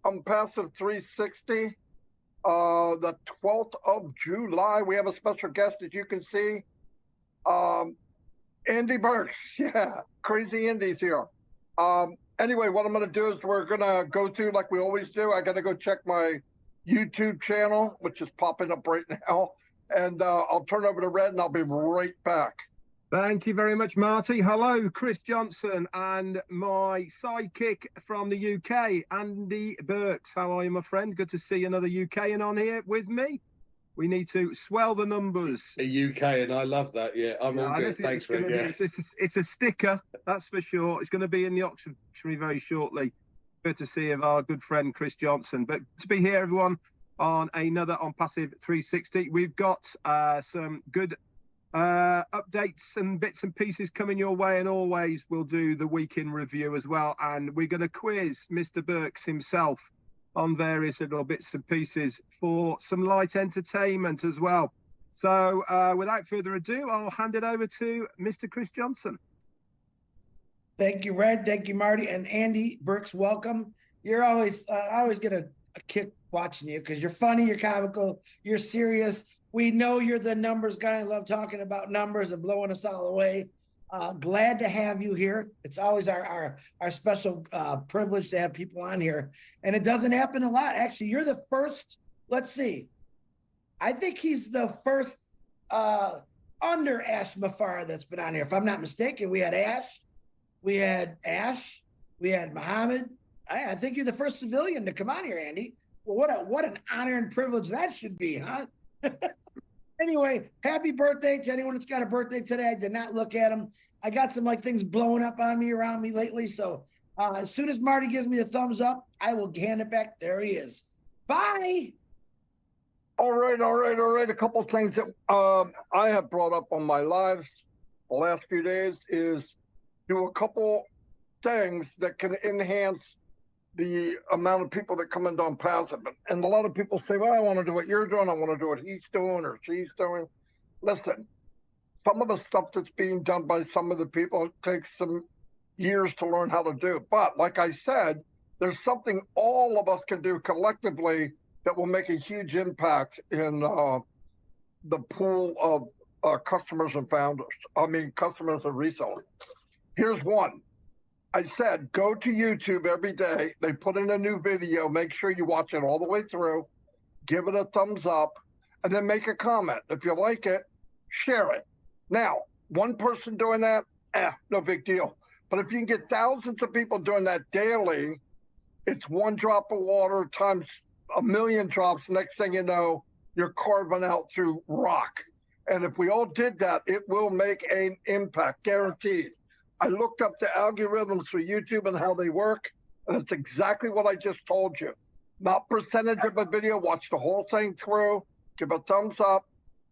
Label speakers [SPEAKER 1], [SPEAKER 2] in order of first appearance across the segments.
[SPEAKER 1] ONPASSIVE 360, the 12th of July. We have a special guest that you can see. Andy Berks, yeah, crazy Andy's here. Anyway, what I'm going to do is we're going to go through like we always do. I got to go check my YouTube channel, which is popping up right now. And I'll turn over to Red and I'll be right back.
[SPEAKER 2] Thank you very much, Marty. Hello, Chris Johnson and my sidekick from the UK, Andy Berks. How are you, my friend? Good to see another UKan on here with me. We need to swell the numbers.
[SPEAKER 3] A UK, and I love that. Yeah, I'm all good. Thanks, Rick. Yeah.
[SPEAKER 2] It's a sticker, that's for sure. It's going to be in the Oxford Dictionary very shortly. Good to see our good friend Chris Johnson. But to be here, everyone, on another ONPASSIVE 360. We've got some good updates and bits and pieces coming your way, and always we'll do the week in review as well. And we're going to quiz Mr. Berks himself on various little bits and pieces for some light entertainment as well. So without further ado, I'll hand it over to Mr. Chris Johnson.
[SPEAKER 4] Thank you, Red. Thank you, Marty. And Andy Berks, welcome. You're always, I always get a kick watching you because you're funny, you're comical, you're serious. We know you're the numbers guy. I love talking about numbers and blowing us all away. Glad to have you here. It's always our special privilege to have people on here. And it doesn't happen a lot. Actually, you're the first, let's see. I think he's the first under Ash Mafar that's been on here. If I'm not mistaken, we had Ash, we had Muhammad. I think you're the first civilian to come on here, Andy. Well, what an honor and privilege that should be, huh? Anyway, happy birthday to anyone that's got a birthday today. I did not look at them. I got some things blowing up on me around me lately. So as soon as Marty gives me a thumbs up, I will hand it back. There he is. Bye.
[SPEAKER 1] All right. A couple of things that I have brought up on my lives the last few days is do a couple things that can enhance the amount of people that come into ONPASSIVE. And a lot of people say, well, I want to do what you're doing. I want to do what he's doing or she's doing. Listen, some of the stuff that's being done by some of the people, it takes some years to learn how to do. But like I said, there's something all of us can do collectively that will make a huge impact in the pool of customers and founders. I mean, customers and resellers. Here's one. I said, go to YouTube every day. They put in a new video. Make sure you watch it all the way through. Give it a thumbs up, and then make a comment. If you like it, share it. Now, one person doing that, no big deal. But if you can get thousands of people doing that daily, it's one drop of water times a million drops. Next thing you know, you're carving out through rock. And if we all did that, it will make an impact, guaranteed. I looked up the algorithms for YouTube and how they work, and it's exactly what I just told you. Not percentage of a video, watch the whole thing through, give a thumbs up,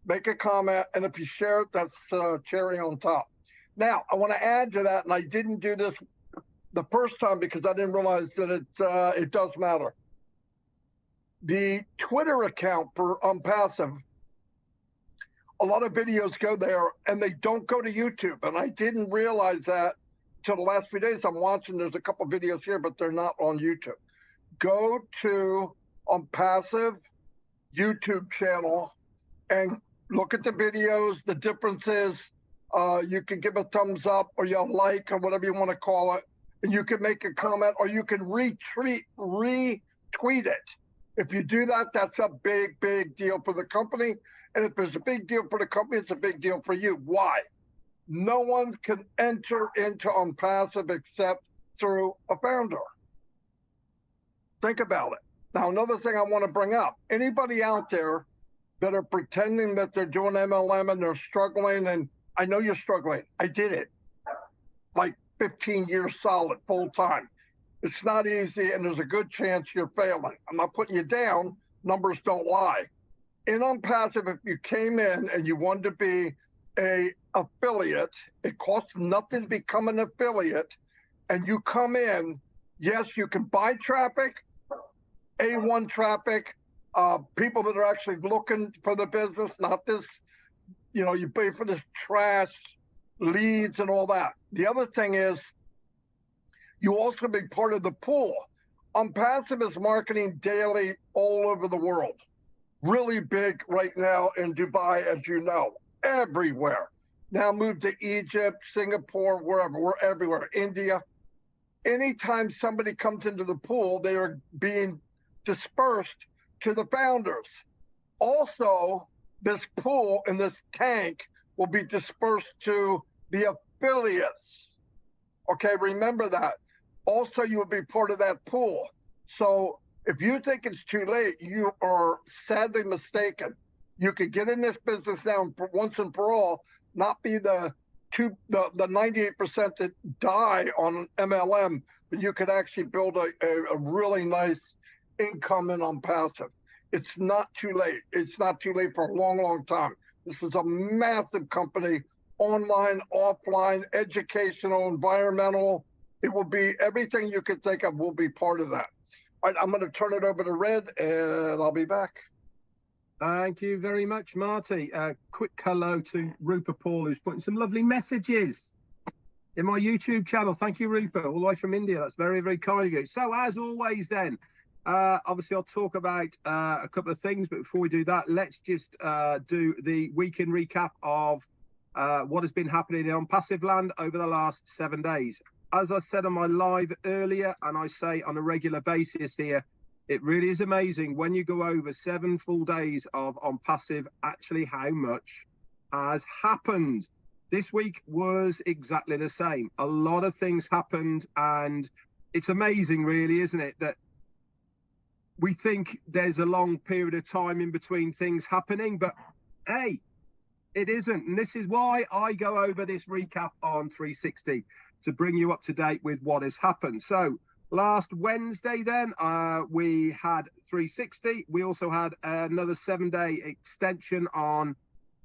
[SPEAKER 1] make a comment, and if you share it, that's cherry on top. Now, I want to add to that, and I didn't do this the first time because I didn't realize that it does matter. The Twitter account for ONPASSIVE, a lot of videos go there and they don't go to YouTube. And I didn't realize that till the last few days. I'm watching, there's a couple videos here, but they're not on YouTube. Go to ONPASSIVE YouTube channel and look at the videos, the differences. You can give a thumbs up or you like or whatever you want to call it. And you can make a comment or you can retweet it. If you do that, that's a big, big deal for the company. And if there's a big deal for the company, it's a big deal for you. Why? No one can enter into ONPASSIVE except through a founder. Think about it. Now, another thing I want to bring up, anybody out there that are pretending that they're doing MLM and they're struggling, and I know you're struggling. I did it like 15 years solid, full time. It's not easy, and there's a good chance you're failing. I'm not putting you down. Numbers don't lie. In ONPASSIVE, if you came in and you wanted to be a affiliate, it costs nothing to become an affiliate, and you come in, yes, you can buy traffic, A1 traffic, people that are actually looking for the business, not this, you pay for this trash, leads and all that. The other thing is, you also be part of the pool. ONPASSIVE is marketing daily all over the world. Really big right now in Dubai, as you know, everywhere. Now moved to Egypt, Singapore, wherever. We're everywhere. India. Anytime somebody comes into the pool, they are being dispersed to the founders. Also, this pool and this tank will be dispersed to the affiliates. Okay, remember that. Also, you will be part of that pool. So if you think it's too late, you are sadly mistaken. You could get in this business now once and for all, not be the 98% that die on MLM, but you could actually build a really nice income in ONPASSIVE. It's not too late. It's not too late for a long, long time. This is a massive company, online, offline, educational, environmental. It will be everything you could think of will be part of that. All right, I'm going to turn it over to Red, and I'll be back.
[SPEAKER 2] Thank you very much, Marty. Quick hello to Rupert Paul, who's putting some lovely messages in my YouTube channel. Thank you, Rupert, all the way from India. That's very, very kind of you. So, as always, then, obviously, I'll talk about a couple of things, but before we do that, let's just do the weekend recap of what has been happening in ONPASSIVE land over the last 7 days. As I said on my live earlier, and I say on a regular basis here, it really is amazing when you go over 7 full days of ONPASSIVE, actually how much has happened. This week was exactly the same. A lot of things happened, and it's amazing, really, isn't it, that we think there's a long period of time in between things happening, but hey, it isn't. And this is why I go over this recap on 360 to bring you up to date with what has happened. So last Wednesday, then, we had 360. We also had another 7-day extension on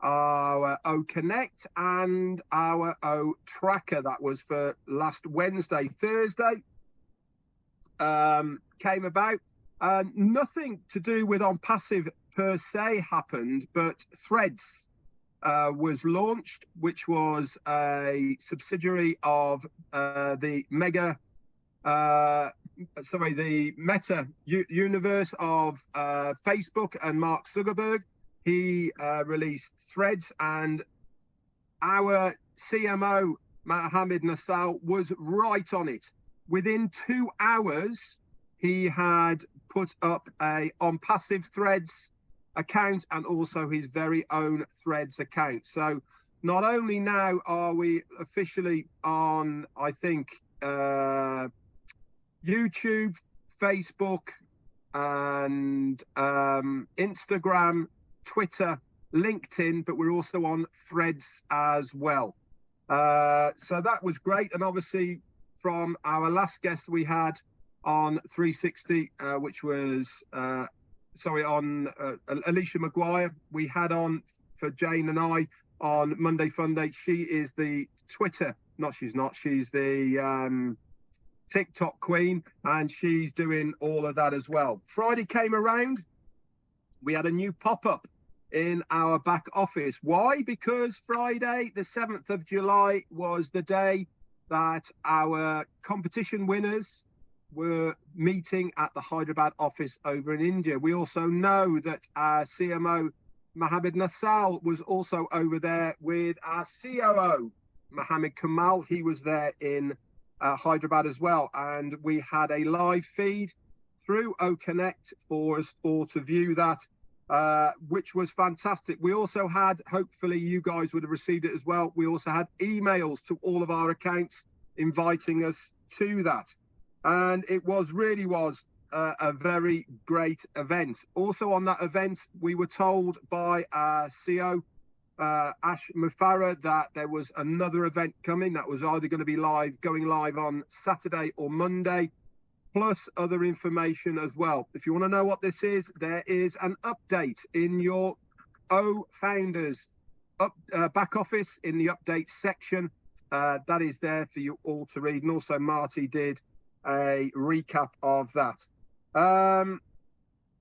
[SPEAKER 2] our O Connect and our O Tracker. That was for last Wednesday. Thursday came about. Nothing to do with ONPASSIVE per se happened, but Threads was launched, which was a subsidiary of the Meta universe of Facebook and Mark Zuckerberg. He released Threads, and our CMO, Mohammed Nassal, was right on it. Within 2 hours, he had put up a ONPASSIVE Threads account and also his very own Threads account. So not only now are we officially on, I think, YouTube, Facebook, and Instagram, Twitter, LinkedIn, but we're also on Threads as well. So that was great. And obviously from our last guest we had on 360, which was, on Alicia Maguire, we had on for Jane and I on Monday Funday. She is the she's the TikTok queen, and she's doing all of that as well. Friday came around, we had a new pop-up in our back office. Why? Because Friday, the 7th of July, was the day that our competition winners were meeting at the Hyderabad office over in India. We also know that our CMO, Mohammed Nassal, was also over there with our COO, Mohammed Kamal. He was there in Hyderabad as well. And we had a live feed through O Connect for us all to view that, which was fantastic. We also had, hopefully you guys would have received it as well, we also had emails to all of our accounts inviting us to that. And it really was a very great event. Also on that event, we were told by our CEO, Ash Mufarah, that there was another event coming that was either going to be going live on Saturday or Monday, plus other information as well. If you want to know what this is, there is an update in your Founders back office in the update section. That is there for you all to read. And also Marty did a recap of that.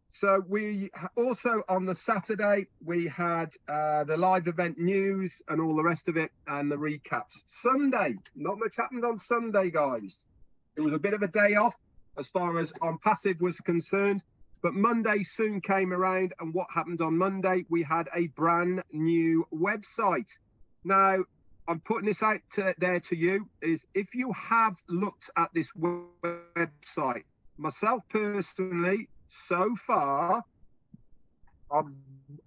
[SPEAKER 2] So we also on the Saturday, we had the live event news and all the rest of it and the recaps. Sunday, not much happened on Sunday, guys. It was a bit of a day off. as far as ONPASSIVE was concerned. But Monday soon came around, and what happened on Monday? We had a brand new website. Now, I'm putting this out there to you, is if you have looked at this website, myself personally, so far, of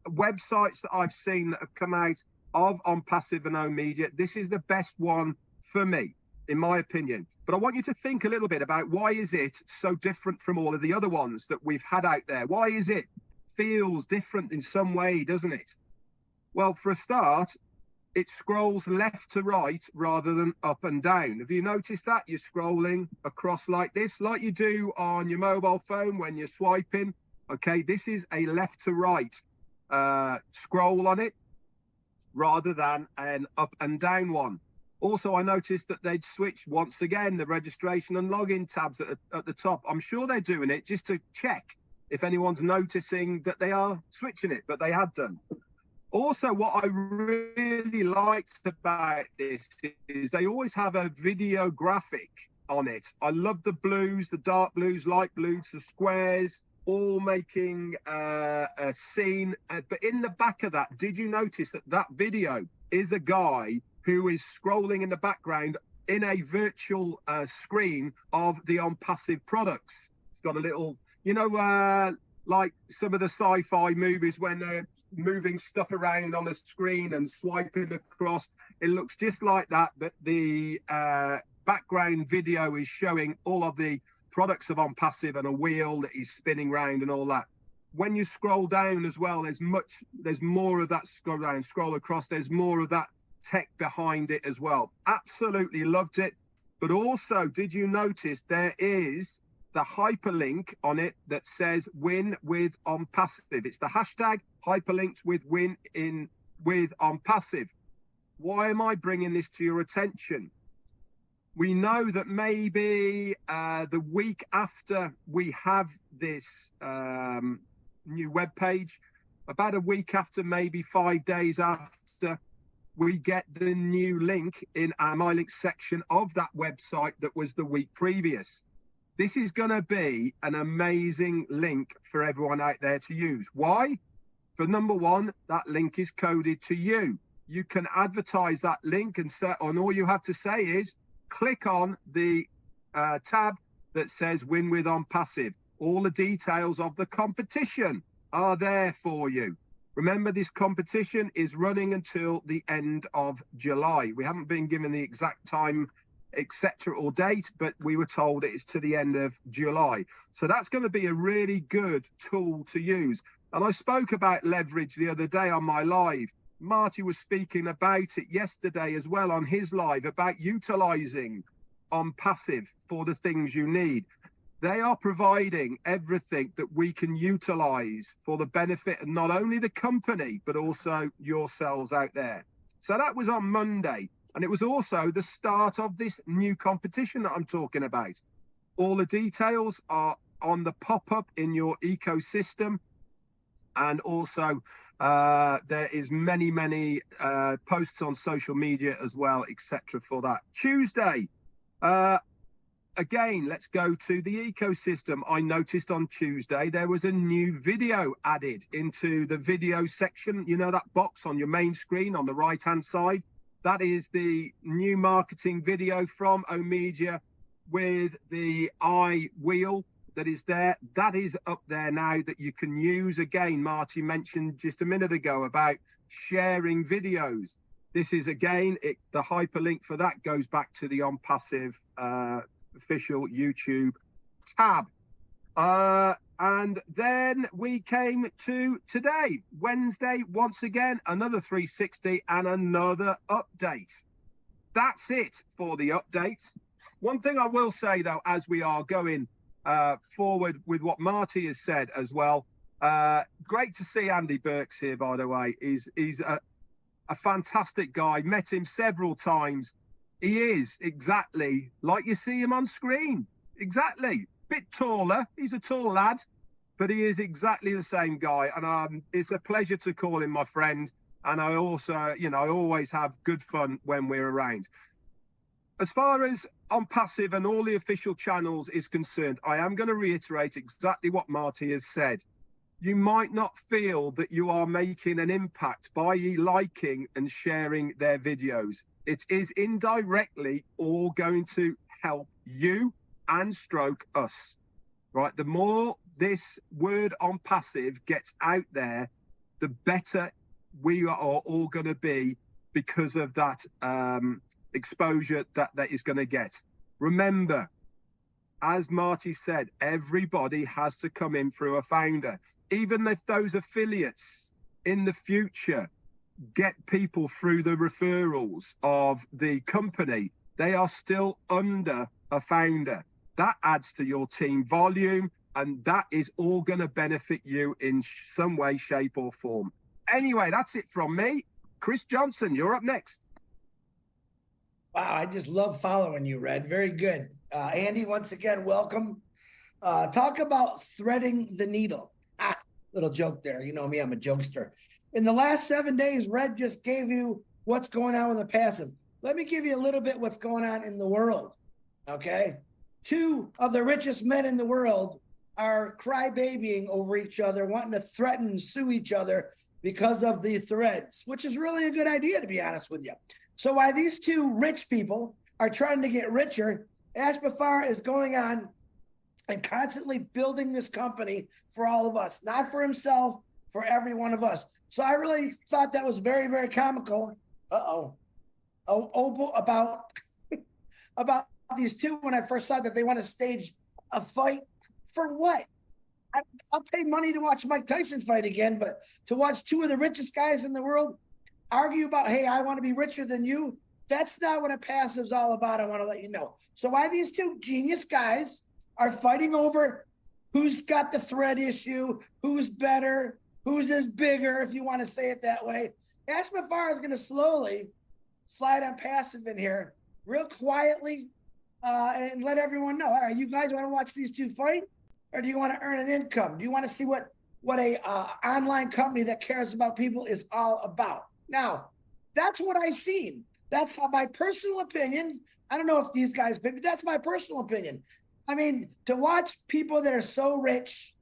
[SPEAKER 2] websites that I've seen that have come out of ONPASSIVE and oMedia, this is the best one for me, in my opinion. But I want you to think a little bit about why is it so different from all of the other ones that we've had out there? Why is it feels different in some way, doesn't it? Well, for a start, it scrolls left to right rather than up and down. Have you noticed that? You're scrolling across like this, like you do on your mobile phone when you're swiping. Okay, this is a left to right scroll on it rather than an up and down one. Also, I noticed that they'd switched once again the registration and login tabs at the top. I'm sure they're doing it just to check if anyone's noticing that they are switching it, but they had done. Also, what I really liked about this is they always have a video graphic on it. I love the blues, the dark blues, light blues, the squares, all making a scene. But in the back of that, did you notice that that video is a guy who is scrolling in the background in a virtual screen of the ONPASSIVE products? It's got a little, you know, like some of the sci-fi movies when they're moving stuff around on the screen and swiping across. It looks just like that, but the background video is showing all of the products of ONPASSIVE and a wheel that he's spinning round and all that. When you scroll down as well, there's more of that scroll across, there's more of that tech behind it as well. Absolutely loved it. But also, did you notice there is the hyperlink on it that says win with ONPASSIVE? It's the hashtag hyperlinked with win in with ONPASSIVE. Why am I bringing this to your attention? We know that maybe the week after we have this new web page, about a week after, maybe 5 days after, we get the new link in our My Links section of that website that was the week previous. This is going to be an amazing link for everyone out there to use. Why? For number one, that link is coded to you. You can advertise that link and all you have to say is click on the tab that says win with ONPASSIVE. All the details of the competition are there for you. Remember, this competition is running until the end of July. We haven't been given the exact time, etc. or date, but we were told it's to the end of July. So that's going to be a really good tool to use. And I spoke about leverage the other day on my live. Marty was speaking about it yesterday as well on his live about utilizing ONPASSIVE for the things you need. They are providing everything that we can utilize for the benefit of not only the company, but also yourselves out there. So that was on Monday. And it was also the start of this new competition that I'm talking about. All the details are on the pop-up in your ecosystem. And also there is many posts on social media as well, etc. for that. Tuesday, again, let's go to the ecosystem. I noticed on Tuesday there was a new video added into the video section. You know, that box on your main screen on the right-hand side? That is the new marketing video from oMedia with the eye wheel that is there. That is up there now that you can use. Again, Marty mentioned just a minute ago about sharing videos. This is, again, the hyperlink for that goes back to the ONPASSIVE official YouTube tab. And then we came to today, Wednesday, once again, another 360 and another update. That's it for the updates. One thing I will say, though, as we are going forward with what Marty has said as well, great to see Andy Berks here, by the way. He's a fantastic guy. Met him several times. He is exactly like you see him on screen. Exactly. Bit taller. He's a tall lad, but he is exactly the same guy. And it's a pleasure to call him my friend. And I also, you know, I always have good fun when we're around. as far as ONPASSIVE and all the official channels is concerned, I am going to reiterate exactly what Marty has said. You might not feel that you are making an impact by liking and sharing their videos. It is indirectly all going to help you and stroke us, right? The more this word ONPASSIVE gets out there, the better we are all going to be because of that exposure that is going to get. Remember, as Marty said, everybody has to come in through a founder. Even if those affiliates in the future get people through the referrals of the company, they are still under a founder. That adds to your team volume, and that is all going to benefit you in some way, shape, or form. Anyway, that's it from me. Chris Johnson, you're up next.
[SPEAKER 4] Wow, I just love following you, Red. Very good. Andy, once again, welcome. Talk about threading the needle. Little joke there. You know me, I'm a jokester. In the last 7 days, Red just gave you what's going on with the passive. Let me give you a little bit what's going on in the world, okay? 2 of the richest men in the world are crybabying over each other, wanting to threaten and sue each other because of the threads, which is really a good idea, to be honest with you. So while these 2 rich people are trying to get richer, Ash Bafar is going on and constantly building this company for all of us, not for himself, for every one of us. So I really thought that was very, very comical. About these 2 when I first saw that they want to stage a fight. For what? I'll pay money to watch Mike Tyson fight again, but to watch 2 of the richest guys in the world argue about, hey, I want to be richer than you, that's not what a passive's all about. I want to let you know. So why these 2 genius guys are fighting over who's got the thread issue, who's better, who's is bigger, if you want to say it that way. Ash Bafar is going to slowly slide on passive in here real quietly and let everyone know, all right, you guys want to watch these 2 fight? Or do you want to earn an income? Do you want to see what a online company that cares about people is all about? Now, that's what I seen. That's how my personal opinion. I don't know if these guys, but that's my personal opinion. I mean, to watch people that are so rich,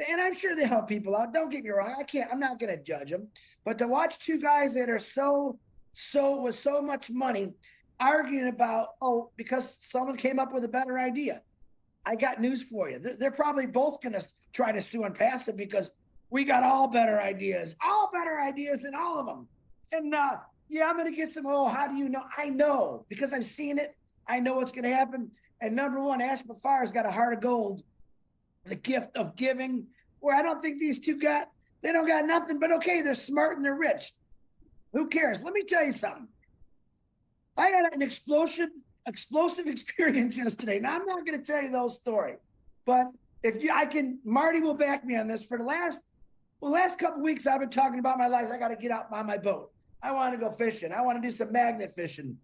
[SPEAKER 4] and I'm sure they help people out. Don't get me wrong. I'm not going to judge them. But to watch 2 guys that are so with so much money arguing about, because someone came up with a better idea. I got news for you. They're probably both going to try to sue ONPASSIVE because we got all better ideas in all of them. And yeah, I'm going to get some, how do you know? I know because I've seen it. I know what's going to happen. And number 1, Ash Bafar's got a heart of gold, the gift of giving, where I don't think these 2 they don't got nothing, but okay, they're smart and they're rich. Who cares? Let me tell you something. I had an explosive experience yesterday. Now, I'm not going to tell you the whole story, but Marty will back me on this. For the last couple of weeks, I've been talking about my life. I got to get out on my boat. I want to go fishing. I want to do some magnet fishing,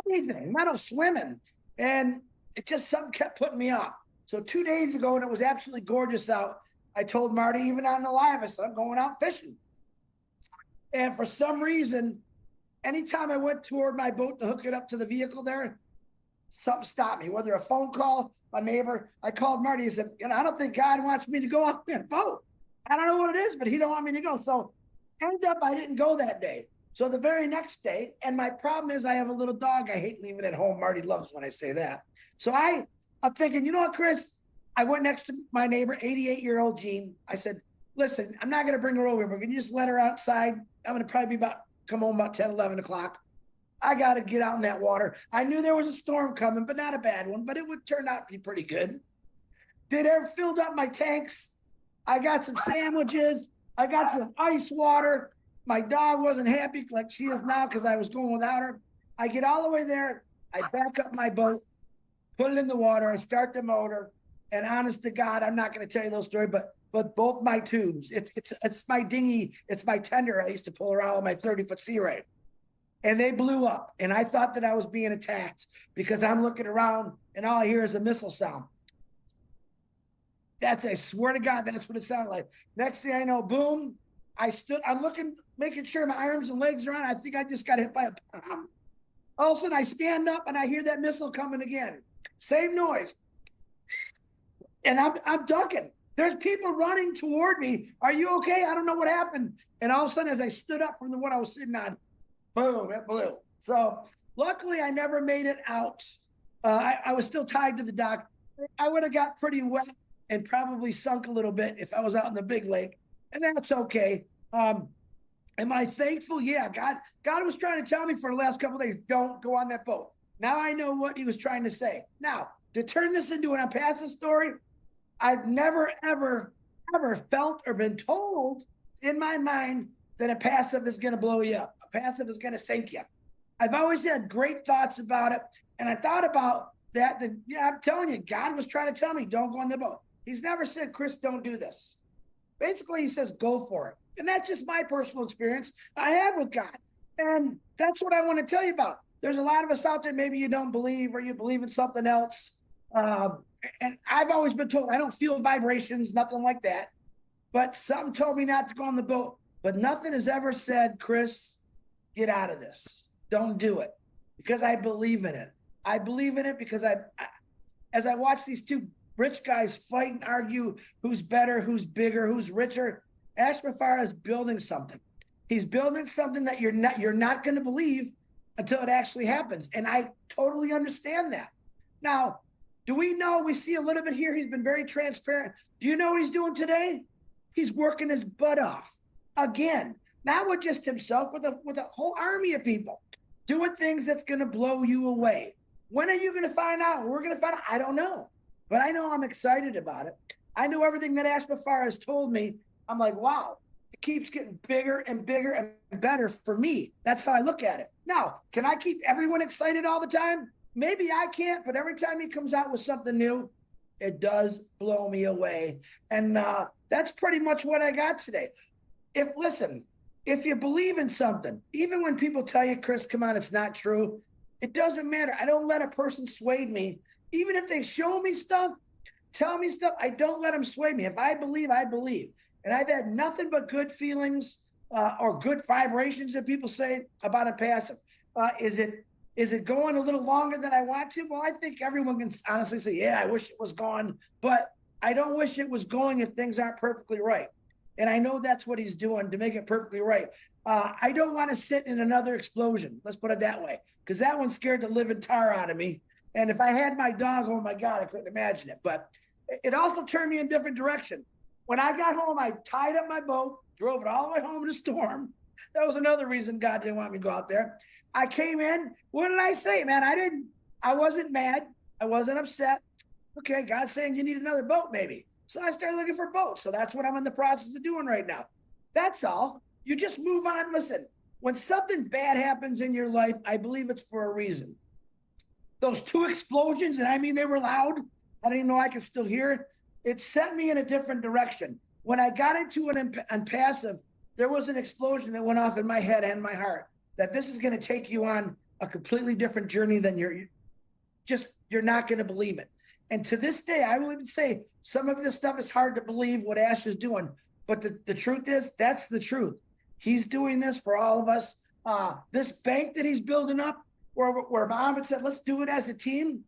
[SPEAKER 4] anything, not swimming. And it just something kept putting me off. So 2 days ago, when it was absolutely gorgeous out, I told Marty, even on the live, I said, I'm going out fishing. And for some reason, anytime I went toward my boat to hook it up to the vehicle there, something stopped me, whether a phone call, a neighbor. I called Marty and said, I don't think God wants me to go on that boat. I don't know what it is, but he don't want me to go. So ended up, I didn't go that day. So the very next day, and my problem is I have a little dog I hate leaving at home. Marty loves when I say that. So I'm thinking, you know what, Chris? I went next to my neighbor, 88-year-old Jean. I said, listen, I'm not going to bring her over, but can you just let her outside? I'm going to probably come home about 10, 11 o'clock. I got to get out in that water. I knew there was a storm coming, but not a bad one, but it would turn out to be pretty good. Filled up my tanks. I got some sandwiches. I got some ice water. My dog wasn't happy like she is now because I was going without her. I get all the way there. I back up my boat, put it in the water. I start the motor. And honest to God, I'm not going to tell you those stories, but both my tubes, it's my dinghy, it's my tender I used to pull around with my 30-foot Sea Ray. And they blew up. And I thought that I was being attacked because I'm looking around and all I hear is a missile sound. I swear to God, that's what it sounded like. Next thing I know, boom, I'm looking, making sure my arms and legs are on. I think I just got hit by a bomb. All of a sudden I stand up and I hear that missile coming again. Same noise. And I'm ducking. There's people running toward me. Are you okay? I don't know what happened. And all of a sudden, as I stood up from what I was sitting on, boom, it blew. So luckily, I never made it out. I was still tied to the dock. I would have got pretty wet and probably sunk a little bit if I was out in the big lake. And that's okay. Am I thankful? Yeah, God was trying to tell me for the last couple of days, don't go on that boat. Now I know what he was trying to say. Now, to turn this into an ONPASSIVE story, I've never, ever felt or been told in my mind that ONPASSIVE is going to blow you up. ONPASSIVE is going to sink you. I've always had great thoughts about it. And I thought about that. Yeah, I'm telling you, God was trying to tell me, don't go on the boat. He's never said, Chris, don't do this. Basically, he says, go for it. And that's just my personal experience I have with God. And that's what I want to tell you about. There's a lot of us out there, maybe you don't believe or you believe in something else. And I've always been told I don't feel vibrations, nothing like that. But something told me not to go on the boat. But nothing has ever said, Chris, get out of this. Don't do it. Because I believe in it. I believe in it because as I watch these two rich guys fight and argue who's better, who's bigger, who's richer, Ashmafara is building something. He's building something that you're not going to believe until it actually happens. And I totally understand that. Now, do we know, we see a little bit here, he's been very transparent. Do you know what he's doing today? He's working his butt off again, not with just himself, with a whole army of people doing things that's going to blow you away. When are you going to find out? We're going to find out. I don't know, but I know I'm excited about it. I know everything that Ashmafara has told me. I'm like, wow, it keeps getting bigger and bigger and better for me. That's how I look at it. Now, can I keep everyone excited all the time? Maybe I can't, but every time he comes out with something new, it does blow me away. And that's pretty much what I got today. If you believe in something, even when people tell you, Chris, come on, it's not true, it doesn't matter. I don't let a person sway me. Even if they show me stuff, tell me stuff, I don't let them sway me. If I believe, I believe. And I've had nothing but good feelings or good vibrations that people say about ONPASSIVE. Is it going a little longer than I want to? Well, I think everyone can honestly say, yeah, I wish it was gone, but I don't wish it was going if things aren't perfectly right. And I know that's what he's doing to make it perfectly right. I don't want to sit in another explosion. Let's put it that way, because that one scared the living tar out of me. And if I had my dog, oh my God, I couldn't imagine it. But it also turned me in a different direction. When I got home, I tied up my boat, drove it all the way home in a storm. That was another reason God didn't want me to go out there. I came in. What did I say, man? I wasn't mad. I wasn't upset. Okay, God's saying you need another boat, maybe. So I started looking for boats. So that's what I'm in the process of doing right now. That's all. You just move on. Listen, when something bad happens in your life, I believe it's for a reason. Those two explosions, and I mean, they were loud. I didn't even know I could still hear it. It sent me in a different direction. When I got into an ONPASSIVE, there was an explosion that went off in my head and my heart, that this is going to take you on a completely different journey than you're not going to believe it. And to this day, I would say some of this stuff is hard to believe what Ash is doing. But the truth is, that's the truth. He's doing this for all of us. This bank that he's building up, where Muhammad said, let's do it as a team,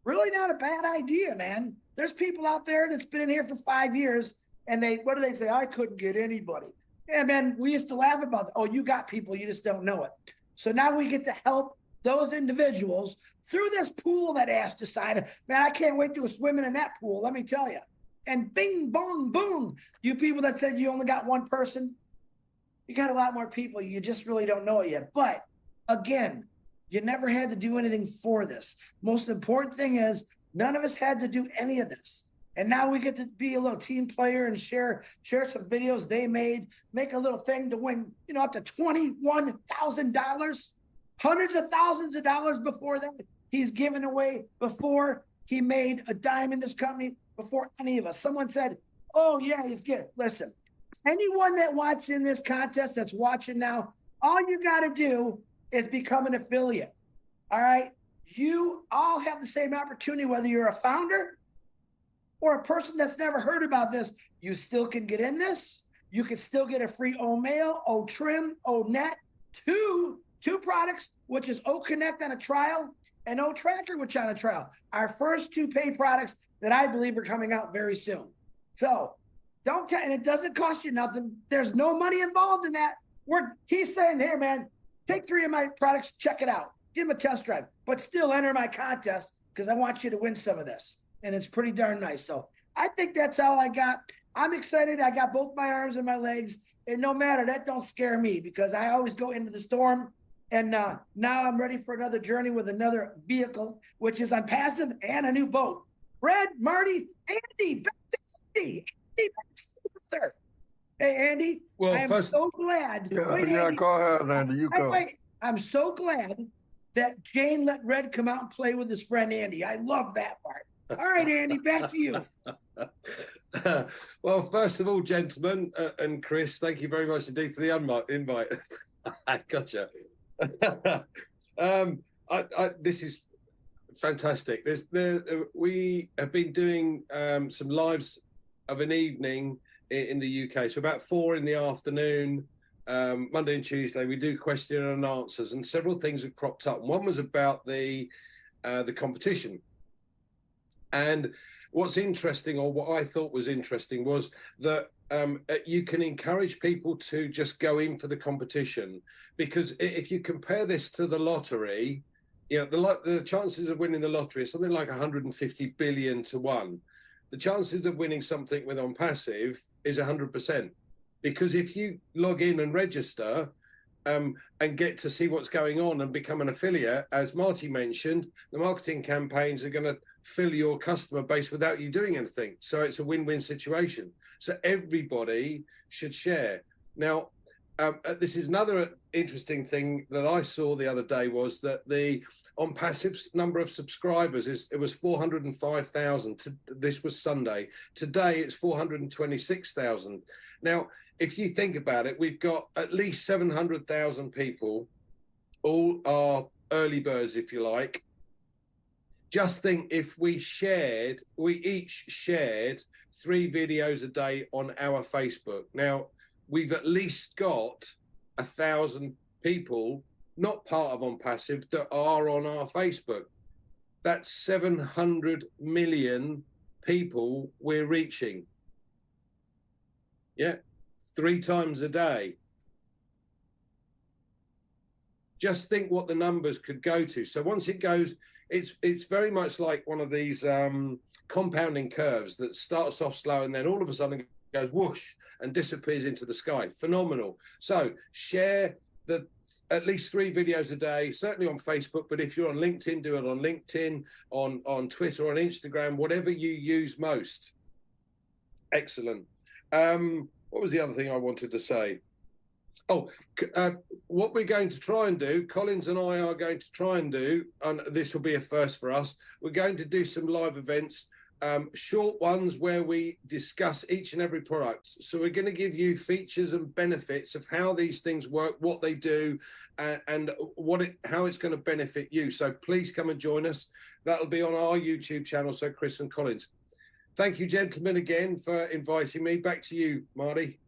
[SPEAKER 4] really not a bad idea, man. There's people out there that's been in here for 5 years, and what do they say? I couldn't get anybody. And then we used to laugh about that. Oh, you got people, you just don't know it. So now we get to help those individuals through this pool that Ash decided. Man, I can't wait to go swimming in that pool, let me tell you. And bing, bong, boom. You people that said you only got one person, you got a lot more people. You just really don't know it yet. But again, you never had to do anything for this. Most important thing is none of us had to do any of this. And now we get to be a little team player and share some videos they made, make a little thing to win, up to $21,000, hundreds of thousands of dollars before that. He's given away before he made a dime in this company, before any of us. Someone said, oh yeah, he's good. Listen, anyone that wants in this contest that's watching now, all you got to do is become an affiliate. All right. You all have the same opportunity, whether you're a founder or a person that's never heard about this. You still can get in this. You can still get a free O mail, O trim, O net, two products which is O Connect on a trial and O Tracker, which on a trial. Our first 2 pay products that I believe are coming out very soon. So and it doesn't cost you nothing. There's no money involved in that. He's saying, here, man, take 3 of my products, check it out, give him a test drive, but still enter my contest because I want you to win some of this. And it's pretty darn nice. So I think that's all I got. I'm excited. I got both my arms and my legs. And no matter, that don't scare me because I always go into the storm. And now I'm ready for another journey with another vehicle, which is ONPASSIVE and a new boat. Red, Marty, Andy, back to Andy. Andy, back to you, sir. Hey, Andy,
[SPEAKER 3] well,
[SPEAKER 4] I am so glad.
[SPEAKER 1] Yeah,
[SPEAKER 4] Andy,
[SPEAKER 1] go ahead, Andy. You go.
[SPEAKER 4] Wait. I'm so glad that Jane let Red come out and play with his friend Andy. I love that part. All right, Andy, back to you.
[SPEAKER 3] Well, first of all, gentlemen, and Chris, thank you very much indeed for the invite. Gotcha. This is fantastic. We have been doing some lives of an evening in the UK. So about 4 in the afternoon, Monday and Tuesday, we do question and answers, and several things have cropped up. One was about the competition. And what's interesting, or what I thought was interesting, was that you can encourage people to just go in for the competition, because if you compare this to the lottery, you know, the chances of winning the lottery is something like 150 billion to 1. The chances of winning something with ONPASSIVE is 100%, because if you log in and register and get to see what's going on and become an affiliate, as Marty mentioned, the marketing campaigns are going to fill your customer base without you doing anything. So it's a win-win situation. So everybody should share. Now, this is another interesting thing that I saw the other day, was that the ONPASSIVE's number of subscribers it was 405,000. This was Sunday. Today it's 426,000. Now, if you think about it, we've got at least 700,000 people, all are early birds, if you like. Just think if we each shared 3 videos a day on our Facebook. Now, we've at least got 1,000 people not part of ONPASSIVE that are on our Facebook. That's 700 million people we're reaching. Yeah, 3 times a day. Just think what the numbers could go to. So once it goes, it's very much like one of these compounding curves that starts off slow and then all of a sudden goes whoosh and disappears into the sky. Phenomenal. So share at least 3 videos a day, certainly on Facebook, but if you're on LinkedIn, do it on LinkedIn, on Twitter, on Instagram, whatever you use most. Excellent. What was the other thing I wanted to say? Oh, what we're going to try and do, Collins and I are going to try and do, and this will be a first for us, we're going to do some live events, short ones where we discuss each and every product. So we're going to give you features and benefits of how these things work, what they do, and how it's going to benefit you. So please come and join us. That'll be on our YouTube channel, so Chris and Collins. Thank you, gentlemen, again for inviting me. Back to you, Marty.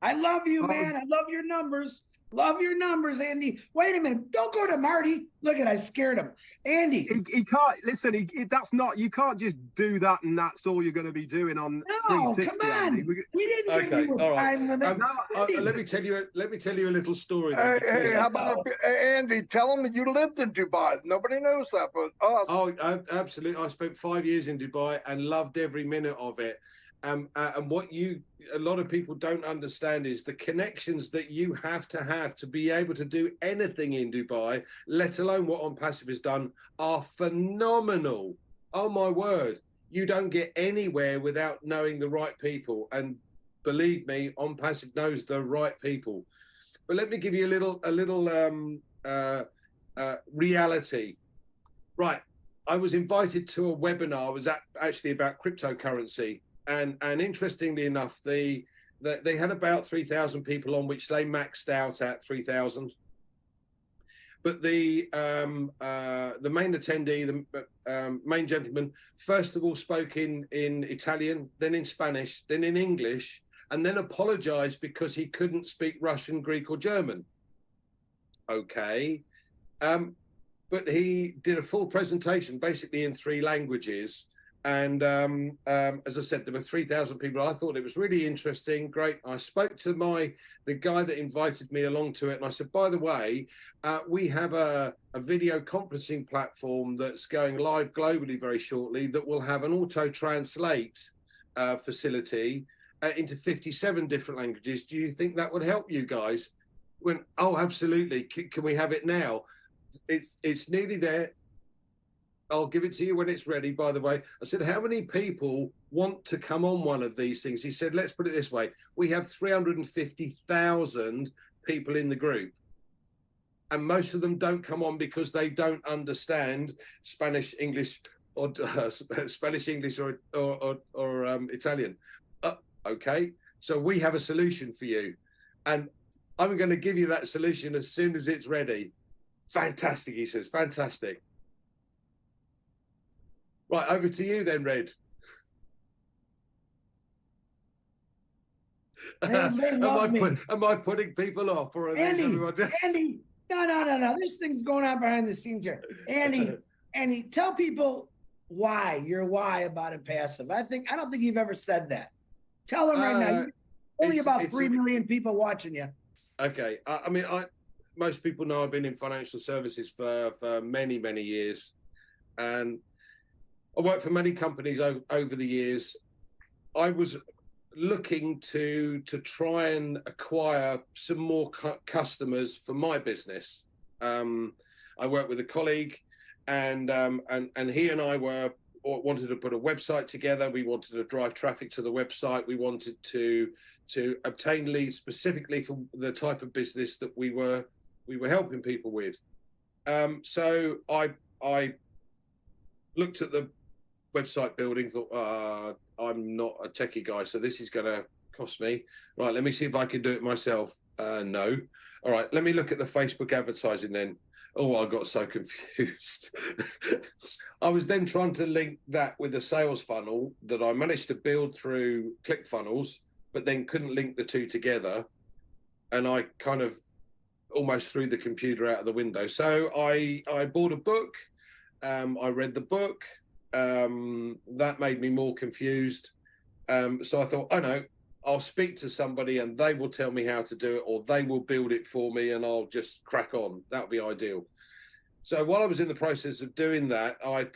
[SPEAKER 4] I love you, man. I love your numbers. Love your numbers, Andy. Wait a minute. Don't go to Marty. Look at, I scared him. Andy.
[SPEAKER 2] He can't, listen, that's not, you can't just do that and that's all you're going to be doing on 360.
[SPEAKER 4] Come on.
[SPEAKER 2] Andy.
[SPEAKER 4] We didn't give you a time limit.
[SPEAKER 3] Let me tell you a little story.
[SPEAKER 1] Hey, how about Andy? Tell them that you lived in Dubai. Nobody knows that, but us.
[SPEAKER 3] Oh, absolutely. I spent 5 years in Dubai and loved every minute of it. And what a lot of people don't understand is the connections that you have to be able to do anything in Dubai, let alone what ONPASSIVE has done, are phenomenal. Oh my word. You don't get anywhere without knowing the right people. And believe me, ONPASSIVE knows the right people. But let me give you a little reality. Right. I was invited to a webinar. It was actually about cryptocurrency. And interestingly enough, they had about 3,000 people on, which they maxed out at 3,000. But the main attendee, the main gentleman, first of all spoke in Italian, then in Spanish, then in English, and then apologized because he couldn't speak Russian, Greek, or German. okay. But he did a full presentation, basically in 3 languages. And as I said, there were 3,000 people. I thought it was really interesting, great. I spoke to the guy that invited me along to it, and I said, by the way, we have a video conferencing platform that's going live globally very shortly that will have an auto-translate facility into 57 different languages. Do you think that would help you guys? Went, oh, absolutely. Can we have it now? It's nearly there. I'll give it to you when it's ready, by the way. I said, how many people want to come on one of these things? He said, let's put it this way. We have 350,000 people in the group. And most of them don't come on because they don't understand Spanish, English, or Spanish, English, or Italian. Okay, so we have a solution for you. And I'm going to give you that solution as soon as it's ready. Fantastic, he says, fantastic. Right, over to you then, Red. Am I putting people off? Or are
[SPEAKER 4] Andy, no. There's things going on behind the scenes here. Andy, tell people your why about ONPASSIVE. I don't think you've ever said that. Tell them right now. Only about 3 million people watching you.
[SPEAKER 3] Okay. I mean, most people know I've been in financial services for many, many years. And I worked for many companies over the years. I was looking to try and acquire some more customers for my business. I worked with a colleague, and he and I wanted to put a website together. We wanted to drive traffic to the website. We wanted to obtain leads specifically for the type of business that we were helping people with. So I looked at the website building, thought, I'm not a techie guy, so this is going to cost me. Right, let me see if I can do it myself. No. All right, let me look at the Facebook advertising then. Oh, I got so confused. I was then trying to link that with a sales funnel that I managed to build through ClickFunnels, but then couldn't link the two together. And I kind of almost threw the computer out of the window. So I bought a book. I read the book. That made me more confused. So I thought, no, I'll speak to somebody and they will tell me how to do it, or they will build it for me and I'll just crack on. That would be ideal. So while I was in the process of doing that, I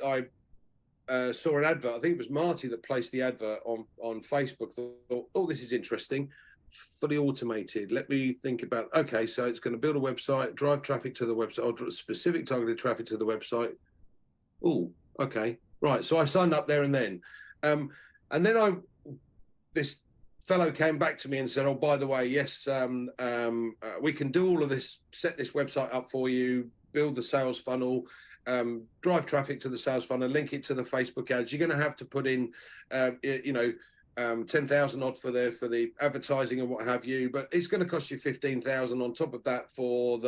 [SPEAKER 3] saw an advert. I think it was Marty that placed the advert on Facebook. Thought, oh, this is interesting. Fully automated. Let me think about, okay, so it's going to build a website, drive traffic to the website, or specific targeted traffic to the website. Oh, okay. Right. So I signed up there and then. And then this fellow came back to me and said, oh, by the way, yes, we can do all of this, set this website up for you, build the sales funnel, drive traffic to the sales funnel, link it to the Facebook ads. You're going to have to put in, 10,000 odd for the advertising and what have you, but it's going to cost you 15,000 on top of that for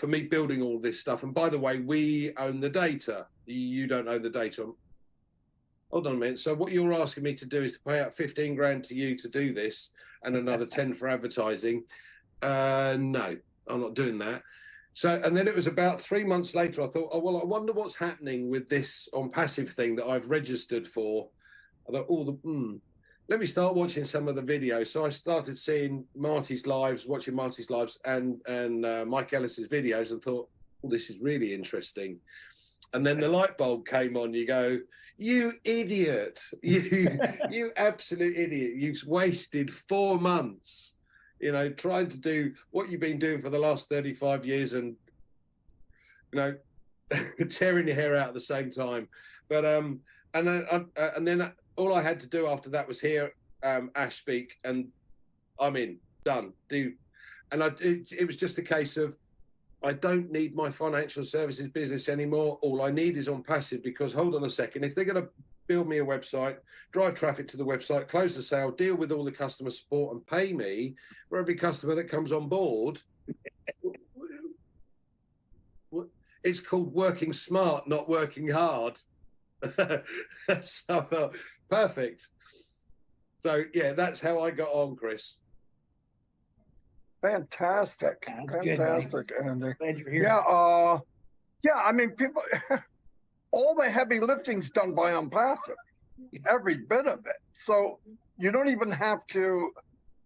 [SPEAKER 3] me building all this stuff. And by the way, we own the data. You don't own the data. Hold on a minute. So what you're asking me to do is to pay out 15 grand to you to do this and another 10 for advertising. No, I'm not doing that. So, and then it was about 3 months later, I thought, oh, well, I wonder what's happening with this ONPASSIVE thing that I've registered for. I thought, let me start watching some of the videos. So I started seeing Marty's lives, watching Marty's lives and Mike Ellis's videos, and thought, well, this is really interesting. And then the light bulb came on. You go, you idiot, you absolute idiot. You've wasted 4 months, trying to do what you've been doing for the last 35 years and, tearing your hair out at the same time. But, and then all I had to do after that was hear Ash speak, and I'm in, done, do. And it was just a case of, I don't need my financial services business anymore. All I need is ONPASSIVE, because hold on a second, if they're going to build me a website, drive traffic to the website, close the sale, deal with all the customer support and pay me for every customer that comes on board, it's called working smart, not working hard. So I thought, perfect. So yeah, that's how I got on, Chris.
[SPEAKER 1] Fantastic.
[SPEAKER 4] Sounds good, buddy.
[SPEAKER 1] Fantastic, Andy.
[SPEAKER 4] Glad you're here.
[SPEAKER 1] Yeah, I mean, people, all the heavy lifting's done by ONPASSIVE, every bit of it. So you don't even have to.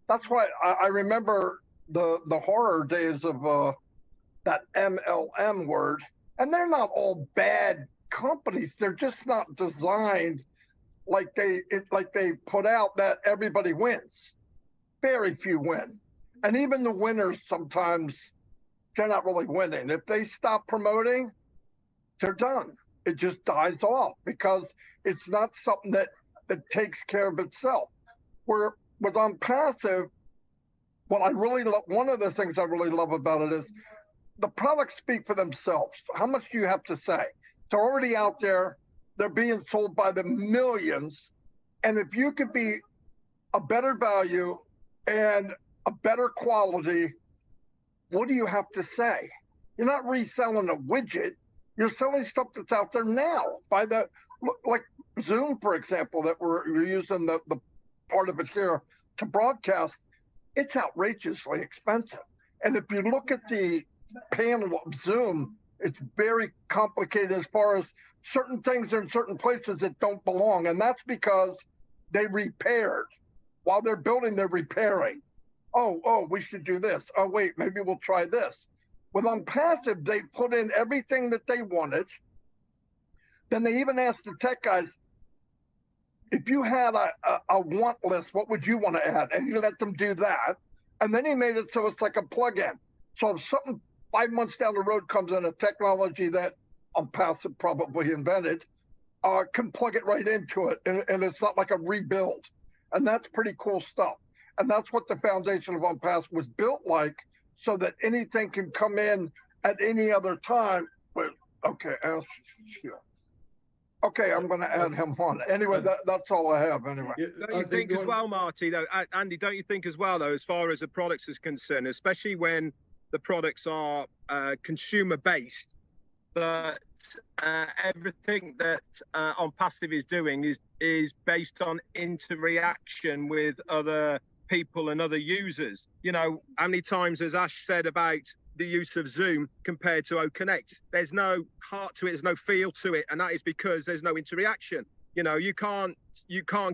[SPEAKER 1] That's why I remember the horror days of that MLM word, and they're not all bad companies. They're just not designed like they put out that everybody wins. Very few win, and even the winners sometimes they're not really winning. If they stop promoting, they're done. It just dies off because it's not something that takes care of itself. Where with ONPASSIVE, what I really love, one of the things I really love about it is the products speak for themselves. How much do you have to say? They're already out there. They're being sold by the millions. And if you could be a better value and a better quality, what do you have to say? You're not reselling a widget. You're selling stuff that's out there now. Like Zoom, for example, that we're using the part of it here to broadcast. It's outrageously expensive. And if you look at the panel of Zoom, it's very complicated as far as certain things are in certain places that don't belong. And that's because they repaired. While they're building, they're repairing. Oh, we should do this. Oh, wait, maybe we'll try this. With ONPASSIVE, they put in everything that they wanted. Then they even asked the tech guys, if you had a want list, what would you want to add? And you let them do that. And then he made it so it's like a plug-in. So if something 5 months down the road comes in, a technology that ONPASSIVE probably invented, can plug it right into it. And it's not like a rebuild. And that's pretty cool stuff. And that's what the foundation of ONPASSIVE was built like, so that anything can come in at any other time. Okay, okay, I'm going to add him on. Anyway, that's all I have anyway.
[SPEAKER 2] Don't you think as well, Marty, though, Andy, don't you think as well, though, as far as the products is concerned, especially when the products are consumer-based, but everything that ONPASSIVE is doing is based on interaction with other people and other users. You know, how many times has Ash said about the use of Zoom compared to OConnect? There's no heart to it, there's no feel to it, and that is because there's no interaction. You know, you can't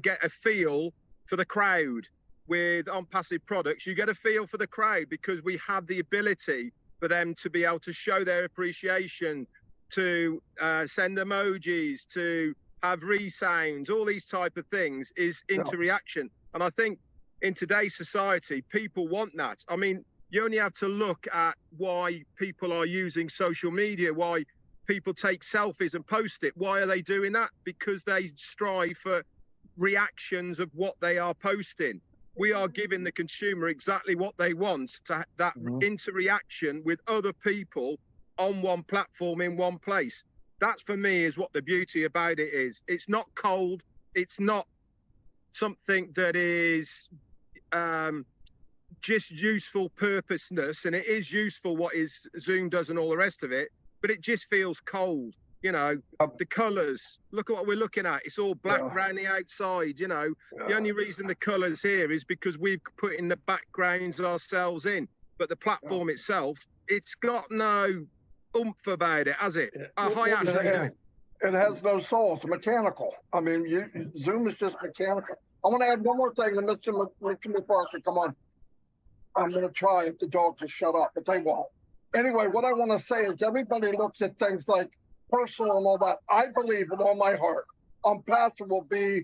[SPEAKER 2] get a feel for the crowd. With ONPASSIVE products, you get a feel for the crowd because we have the ability for them to be able to show their appreciation, to send emojis, to have resounds, all these type of things is interaction. And I think in today's society, people want that. I mean, you only have to look at why people are using social media, why people take selfies and post it. Why are they doing that? Because they strive for reactions of what they are posting. We are giving the consumer exactly what they want, to that interaction with other people on one platform in one place. That, for me, is what the beauty about it is. It's not cold. It's not something that is just useful purposeness, and it is useful what is Zoom does and all the rest of it, but it just feels cold. You know, the colors, look at what we're looking at. It's all black around the outside, you know. The only reason the colors here is because we've put in the backgrounds ourselves in, but the platform itself, it's got no oomph about it, has it? Hi, Ash, how you doing?
[SPEAKER 1] It has no soul. It's mechanical. I mean, Zoom is just mechanical. I want to add one more thing to Mr. McFarland. Come on. I'm going to try if the dog will shut up, but they won't. Anyway, what I want to say is everybody looks at things like personal and all that. I believe with all my heart, ONPASSIVE will be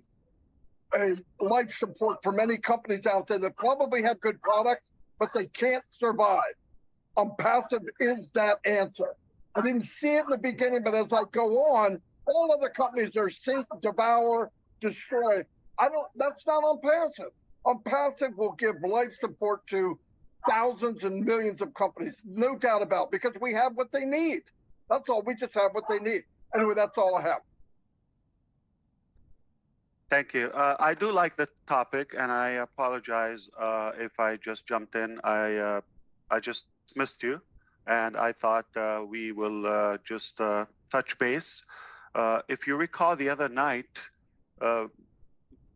[SPEAKER 1] a life support for many companies out there that probably have good products, but they can't survive. ONPASSIVE is that answer. I didn't see it in the beginning, but as I go on, all other companies are seek, devour, destroy. That's not ONPASSIVE. ONPASSIVE will give life support to thousands and millions of companies, no doubt about it, because we have what they need. That's all. We just have what they need. Anyway, that's all I have.
[SPEAKER 5] Thank you. I do like the topic, and I apologize if I just jumped in. I just missed you, and I thought we will just touch base. If you recall the other night,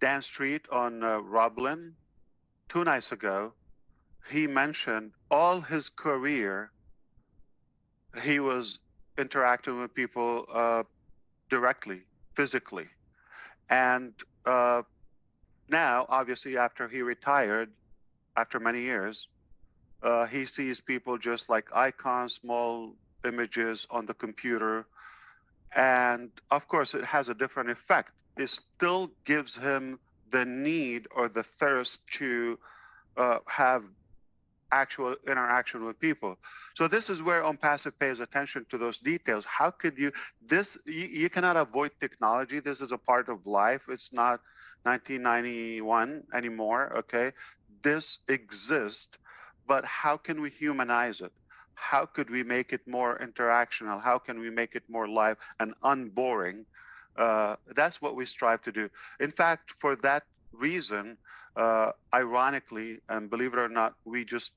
[SPEAKER 5] Dan Street on Roblin, 2 nights ago, he mentioned all his career, he was interacting with people directly, physically. And now, obviously, after he retired, after many years, he sees people just like icons, small images on the computer. And of course, it has a different effect. It still gives him the need or the thirst to have actual interaction with people. So this is where ONPASSIVE pays attention to those details. How could you, you cannot avoid technology. This is a part of life. It's not 1991 anymore, okay? This exists, but how can we humanize it? How could we make it more interactional? How can we make it more live and unboring? That's what we strive to do. In fact, for that reason, ironically, and believe it or not, we just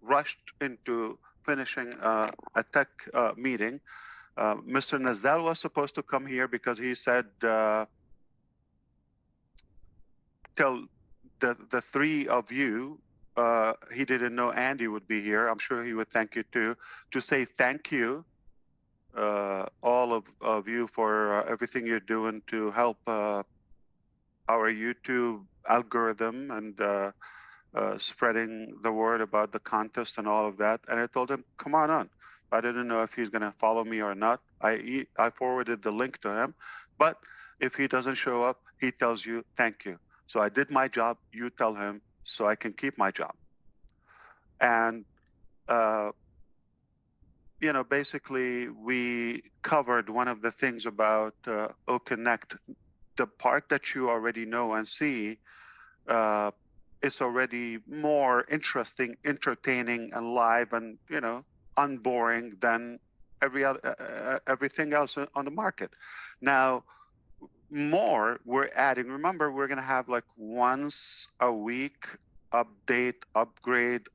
[SPEAKER 5] rushed into finishing a tech meeting. Mr. Nazdal was supposed to come here because he said, tell the three of you, he didn't know Andy would be here. I'm sure he would thank you too, to say thank you, all of you for everything you're doing to help our YouTube algorithm and spreading the word about the contest and all of that. And I told him, come on. I didn't know if he's going to follow me or not. I forwarded the link to him. But if he doesn't show up, he tells you, thank you. So I did my job. You tell him so I can keep my job. And, basically, we covered one of the things about OConnect. The part that you already know and see, it's already more interesting, entertaining, and live, and unboring than everything else on the market. Now, more we're adding. Remember, we're going to have like once a week update, upgrade,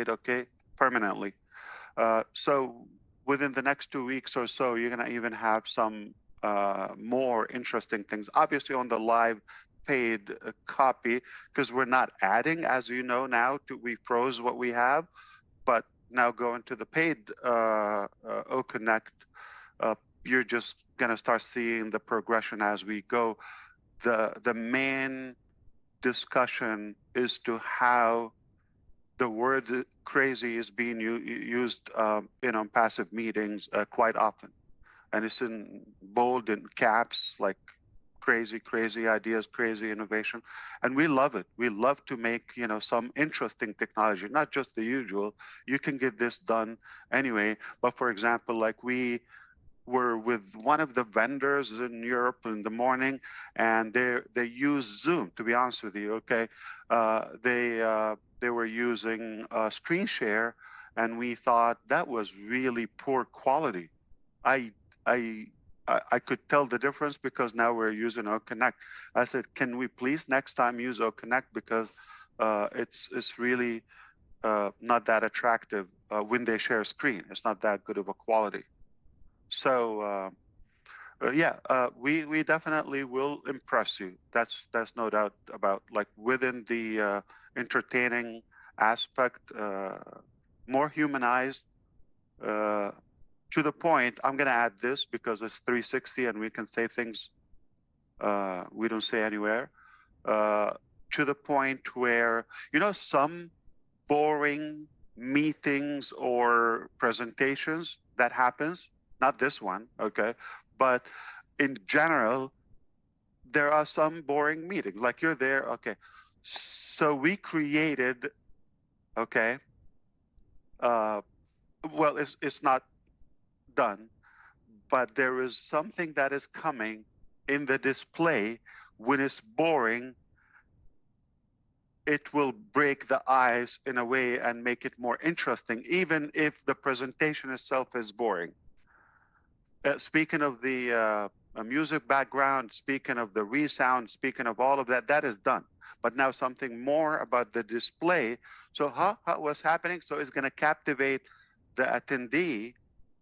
[SPEAKER 5] okay, permanently. So within the next 2 weeks or so, you're going to even have some more interesting things. Obviously, on the live paid copy, because we're not adding, as you know now, we froze what we have, but now going to the paid OConnect, you're just going to start seeing the progression as we go. The main discussion is to how the word crazy is being used in ONPASSIVE meetings quite often. And it's in bold and caps, like crazy ideas, crazy innovation. And we love it. We love to make, some interesting technology, not just the usual. You can get this done anyway. But for example, like we were with one of the vendors in Europe in the morning, and they use Zoom, to be honest with you, okay? They were using screen share, and we thought that was really poor quality. I could tell the difference because now we're using OConnect. I said, can we please next time use OConnect, because it's really not that attractive when they share screen. It's not that good of a quality. So we definitely will impress you. That's no doubt about. Like within the entertaining aspect, more humanized. To the point, I'm going to add this because it's 360 and we can say things we don't say anywhere. To the point where, some boring meetings or presentations that happens, not this one, okay? But in general, there are some boring meetings, like you're there, okay? So we created, okay? Well, it's not done, but there is something that is coming in the display. When it's boring, it will break the ice in a way and make it more interesting, even if the presentation itself is boring. Speaking of the music background, speaking of the resound, speaking of all of that, that is done. But now something more about the display. So what's happening? So it's going to captivate the attendee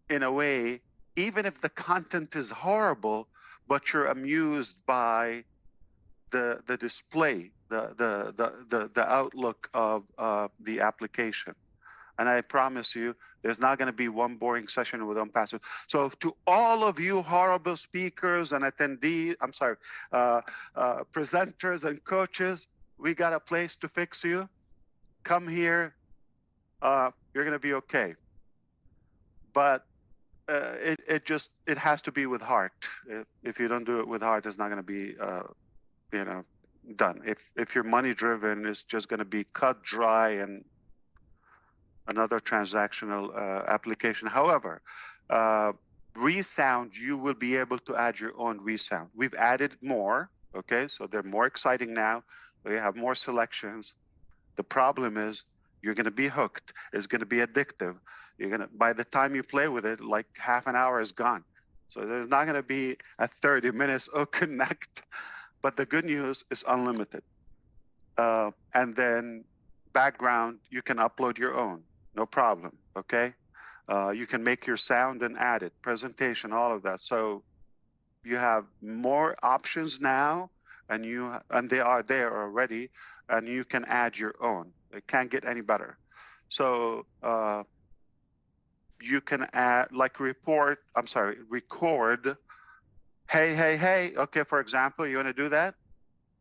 [SPEAKER 5] in a way, even if the content is horrible, but you're amused by the display, the outlook of the application. And I promise you, there's not going to be one boring session with ONPASSIVE. So to all of you horrible speakers and attendees, presenters and coaches, we got a place to fix you. Come here. You're going to be okay. But it has to be with heart. If you don't do it with heart, it's not going to be, done. If you're money driven, it's just going to be cut dry and another transactional application. However, resound, you will be able to add your own resound. We've added more, okay? So they're more exciting now. We have more selections. The problem is you're going to be hooked. It's going to be addictive. By the time you play with it, like half an hour is gone. So there's not going to be a 30 minutes connect, but the good news is unlimited. And then background, you can upload your own. No problem, okay? You can make your sound and add it, presentation, all of that. So you have more options now, and they are there already, and you can add your own. It can't get any better. So you can add, like record, hey, okay, for example, you want to do that?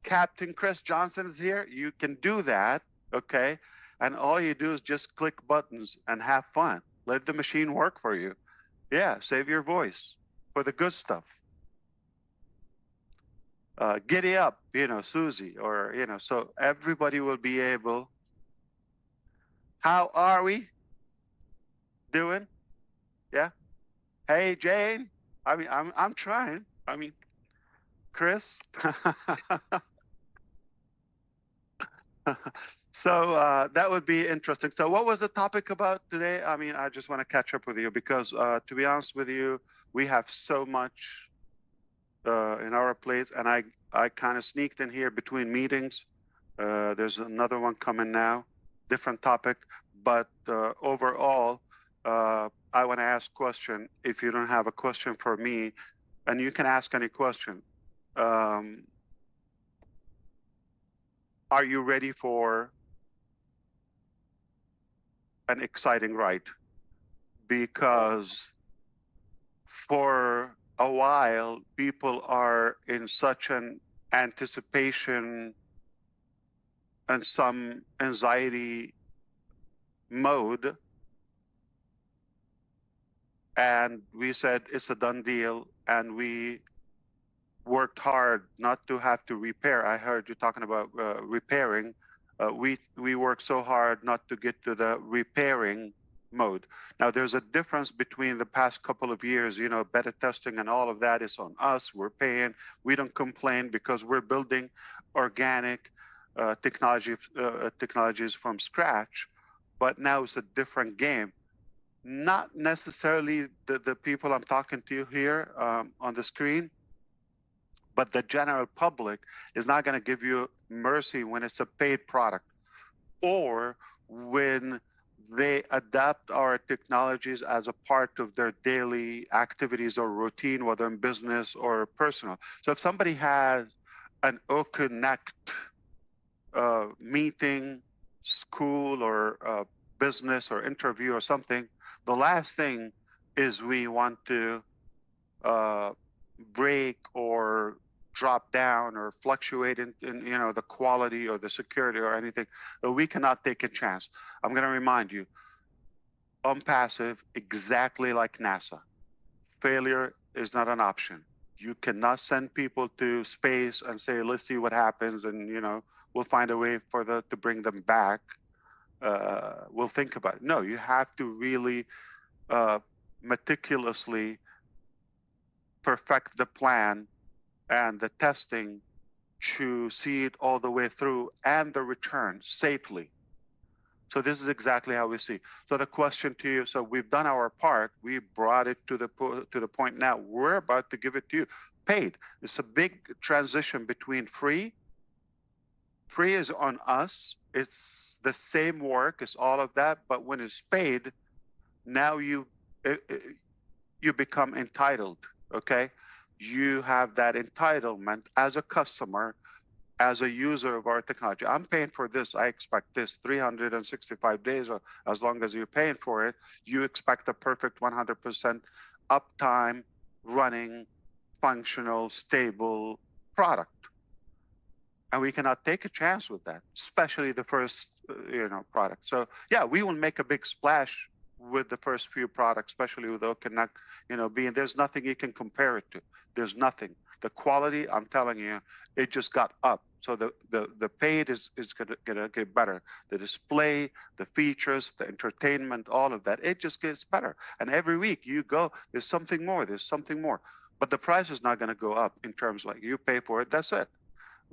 [SPEAKER 5] Captain Chris Johnson is here. You can do that, okay? And all you do is just click buttons and have fun. Let the machine work for you. Yeah, save your voice for the good stuff. Giddy up, Susie, or, so everybody will be able. How are we doing? Yeah. Hey, Jane. I mean, I'm trying. I mean, Chris. So that would be interesting. So what was the topic about today? I mean, I just want to catch up with you because to be honest with you, we have so much in our plate, and I kind of sneaked in here between meetings. There's another one coming now, different topic, but overall, I want to ask a question. If you don't have a question for me, and you can ask any question. Are you ready for an exciting ride? Because for a while, people are in such an anticipation and some anxiety mode. And we said it's a done deal, and we worked hard not to have to repair. I heard you talking about repairing. We worked so hard not to get to the repairing mode. Now, there's a difference between the past couple of years, beta testing and all of that is on us. We're paying. We don't complain because we're building organic technologies from scratch. But now it's a different game. Not necessarily the people I'm talking to here on the screen, but the general public is not going to give you mercy when it's a paid product or when they adapt our technologies as a part of their daily activities or routine, whether in business or personal. So if somebody has an O-Connect meeting, school, or business or interview or something, the last thing is we want to break or drop down or fluctuate in the quality or the security or anything. So we cannot take a chance. I'm going to remind you, ONPASSIVE, exactly like NASA, failure is not an option. You cannot send people to space and say, let's see what happens, and we'll find a way to bring them back. We'll think about it. No, you have to really meticulously perfect the plan and the testing to see it all the way through and the return safely. So this is exactly how we see. So the question to you, so we've done our part. We brought it to the point now. We're about to give it to you. Paid. It's a big transition between free. Free is on us. It's the same work. It's all of that. But when it's paid, now you become entitled, okay? You have that entitlement as a customer as a user of our technology. I'm paying for this. I expect this 365 days, or as long as you're paying for it, you expect a perfect 100% uptime, running, functional, stable product. And we cannot take a chance with that, especially the first, product. So yeah, we will make a big splash with the first few products, especially with OConnect, being there's nothing you can compare it to. There's nothing. The quality, I'm telling you, it just got up. So the paid is gonna get better. The display, the features, the entertainment, all of that, it just gets better. And every week you go, there's something more, there's something more. But the price is not gonna go up in terms like you pay for it, that's it.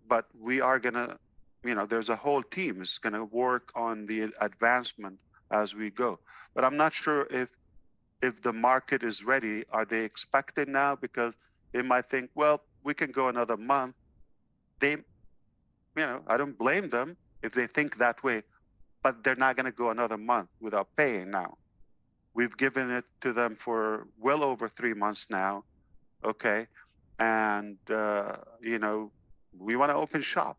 [SPEAKER 5] But we are gonna, there's a whole team is gonna work on the advancement as we go. But I'm not sure if the market is ready. Are they expected now? Because they might think, well, we can go another month. They, I don't blame them if they think that way, but they're not going to go another month without paying now. We've given it to them for well over 3 months now, okay? And, we want to open shop.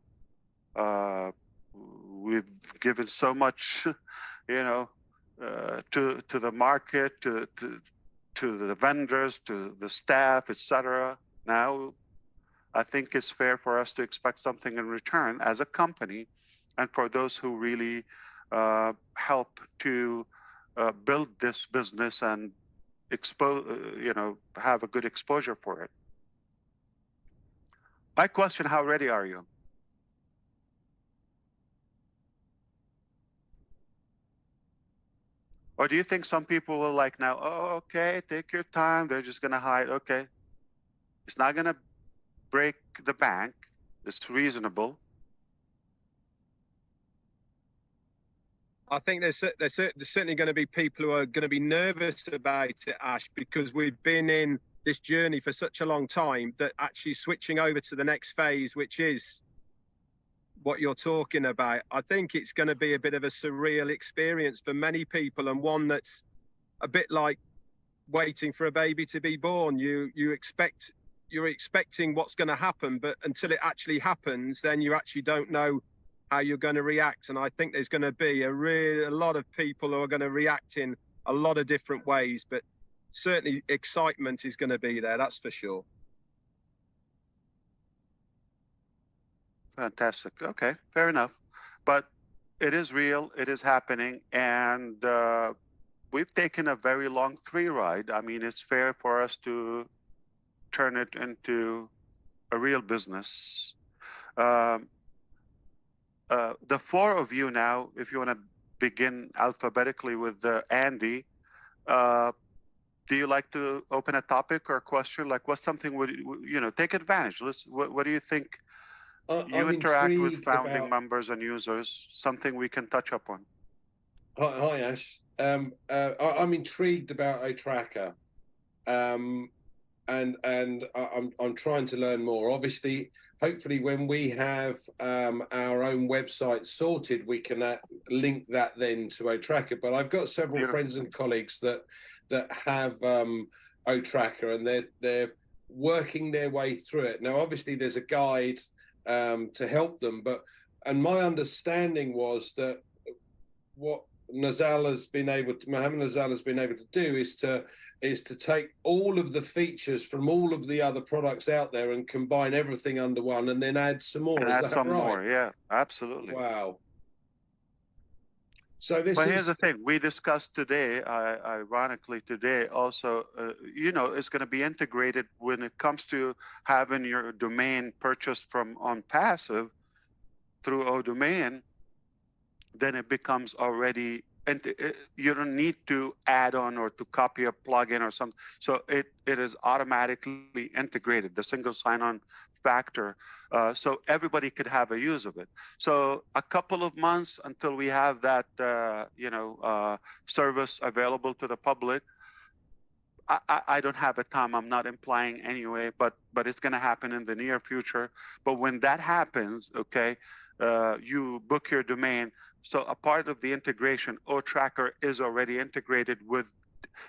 [SPEAKER 5] We've given so much, to the market, to the vendors, to the staff, etc. Now, I think it's fair for us to expect something in return as a company, and for those who really help to build this business and have a good exposure for it. My question: how ready are you? Or do you think some people will like now, oh, okay, take your time, they're just going to hide? Okay. It's not going to break the bank. It's reasonable.
[SPEAKER 2] I think there's certainly going to be people who are going to be nervous about it, Ash, because we've been in this journey for such a long time that actually switching over to the next phase, which is what you're talking about, I think it's going to be a bit of a surreal experience for many people, and one that's a bit like waiting for a baby to be born. You're expecting what's going to happen, but until it actually happens, then you actually don't know how you're going to react. And I think there's going to be a lot of people who are going to react in a lot of different ways, but certainly excitement is going to be there, that's for sure.
[SPEAKER 5] Fantastic. Okay, fair enough. But it is real, it is happening, and we've taken a very long free ride. I mean, it's fair for us to turn it into a real business. The four of you now, if you want to begin alphabetically with Andy, do you like to open a topic or a question? Like, what's something take advantage? What do you think? You interact with founding members and users, something we can touch upon.
[SPEAKER 3] Hi Ash. I'm intrigued about OTracker, and I'm trying to learn more. Obviously, hopefully, when we have our own website sorted, we can link that then to OTracker. But I've got several friends and colleagues that have OTracker, and they're working their way through it. Now, obviously, there's a guide to help them, and my understanding was that what Mohammed Nazal has been able to do is to take all of the features from all of the other products out there and combine everything under one, and then add some more.
[SPEAKER 5] Add some more, yeah, absolutely.
[SPEAKER 3] Wow.
[SPEAKER 5] So here's the thing we discussed today, ironically today also, it's going to be integrated when it comes to having your domain purchased from ONPASSIVE through ODomain, then it becomes already, you don't need to add on or to copy a plugin or something. So it is automatically integrated, the single sign-on factor, so everybody could have a use of it. So a couple of months until we have that service available to the public. I don't have a time, I'm not implying anyway, but it's going to happen in the near future. But when that happens, okay, you book your domain. So a part of the integration, OTracker is already integrated with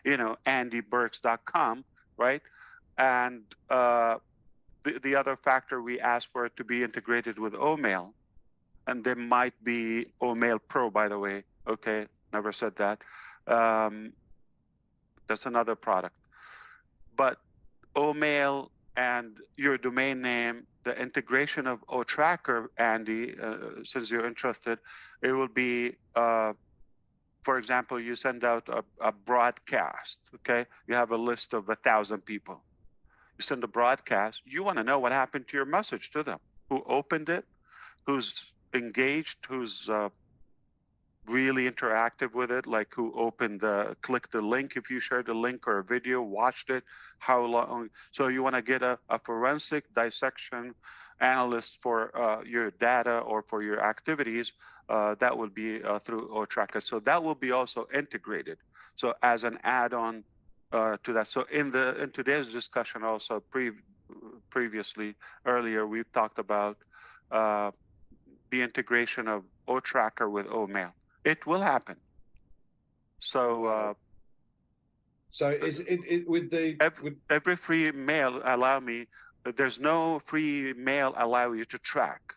[SPEAKER 5] andyberks.com, right? And the other factor, we asked for it to be integrated with OMail, and there might be OMail Pro, by the way. Okay, never said that. That's another product. But OMail and your domain name, the integration of OTracker, Andy, since you're interested, it will be, for example, you send out a broadcast, okay? You have a list of 1,000 people. You send a broadcast, you want to know what happened to your message to them, who opened it, who's engaged, who's really interactive with it, like who clicked the link if you shared the link or a video, watched it, how long. So you want to get a forensic dissection analyst for your data or for your activities. That will be through OTracker. So that will be also integrated. So as an add-on to that. So in today's discussion also previously, earlier, we've talked about the integration of OTracker with OMail. It will happen. So,
[SPEAKER 3] so is it with the
[SPEAKER 5] every free mail allow me? There's no free mail allow you to track.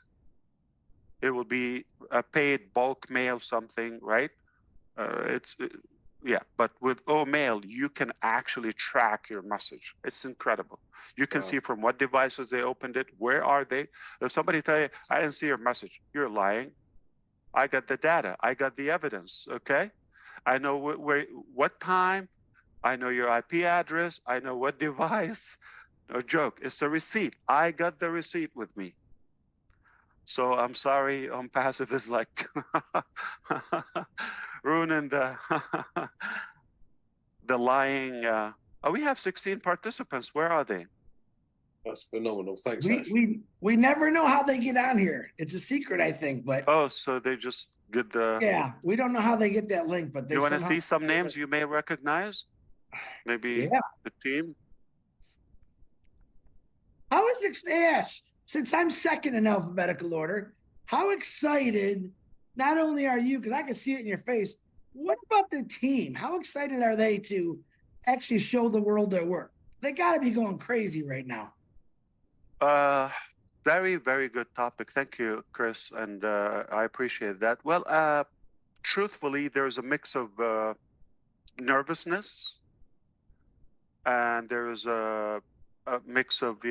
[SPEAKER 5] It will be a paid bulk mail, something, right? Yeah. But with OMail, you can actually track your message. It's incredible. You can see from what devices they opened it. Where are they? If somebody tell you, I didn't see your message, you're lying. I got the data. I got the evidence. Okay, I know what time. I know your IP address. I know what device. No joke. It's a receipt. I got the receipt with me. So I'm sorry. ONPASSIVE is like ruining the lying. We have 16 participants. Where are they?
[SPEAKER 3] That's phenomenal. Thanks.
[SPEAKER 4] We never know how they get on here. It's a secret, I think. But
[SPEAKER 5] so they just get the.
[SPEAKER 4] Yeah, we don't know how they get that link, but they.
[SPEAKER 5] You want to see some names you may recognize? Maybe the team.
[SPEAKER 4] How is Ash? Since I'm second in alphabetical order, how excited? Not only are you, because I can see it in your face. What about the team? How excited are they to actually show the world their work? They got to be going crazy right now.
[SPEAKER 5] Very, very good topic. Thank you, Chris, and I appreciate that. Well, truthfully, there's a mix of nervousness, and there's a mix of,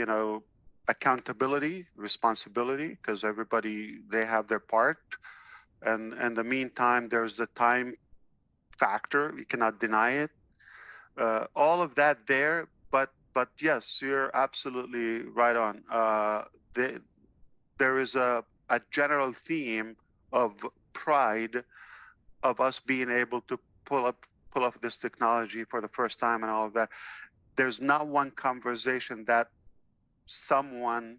[SPEAKER 5] accountability, responsibility, because everybody, they have their part. And in the meantime, there's the time factor. You cannot deny it. All of that there, but yes, you're absolutely right on. There is a general theme of pride of us being able to pull up this technology for the first time and all of that. There's not one conversation that someone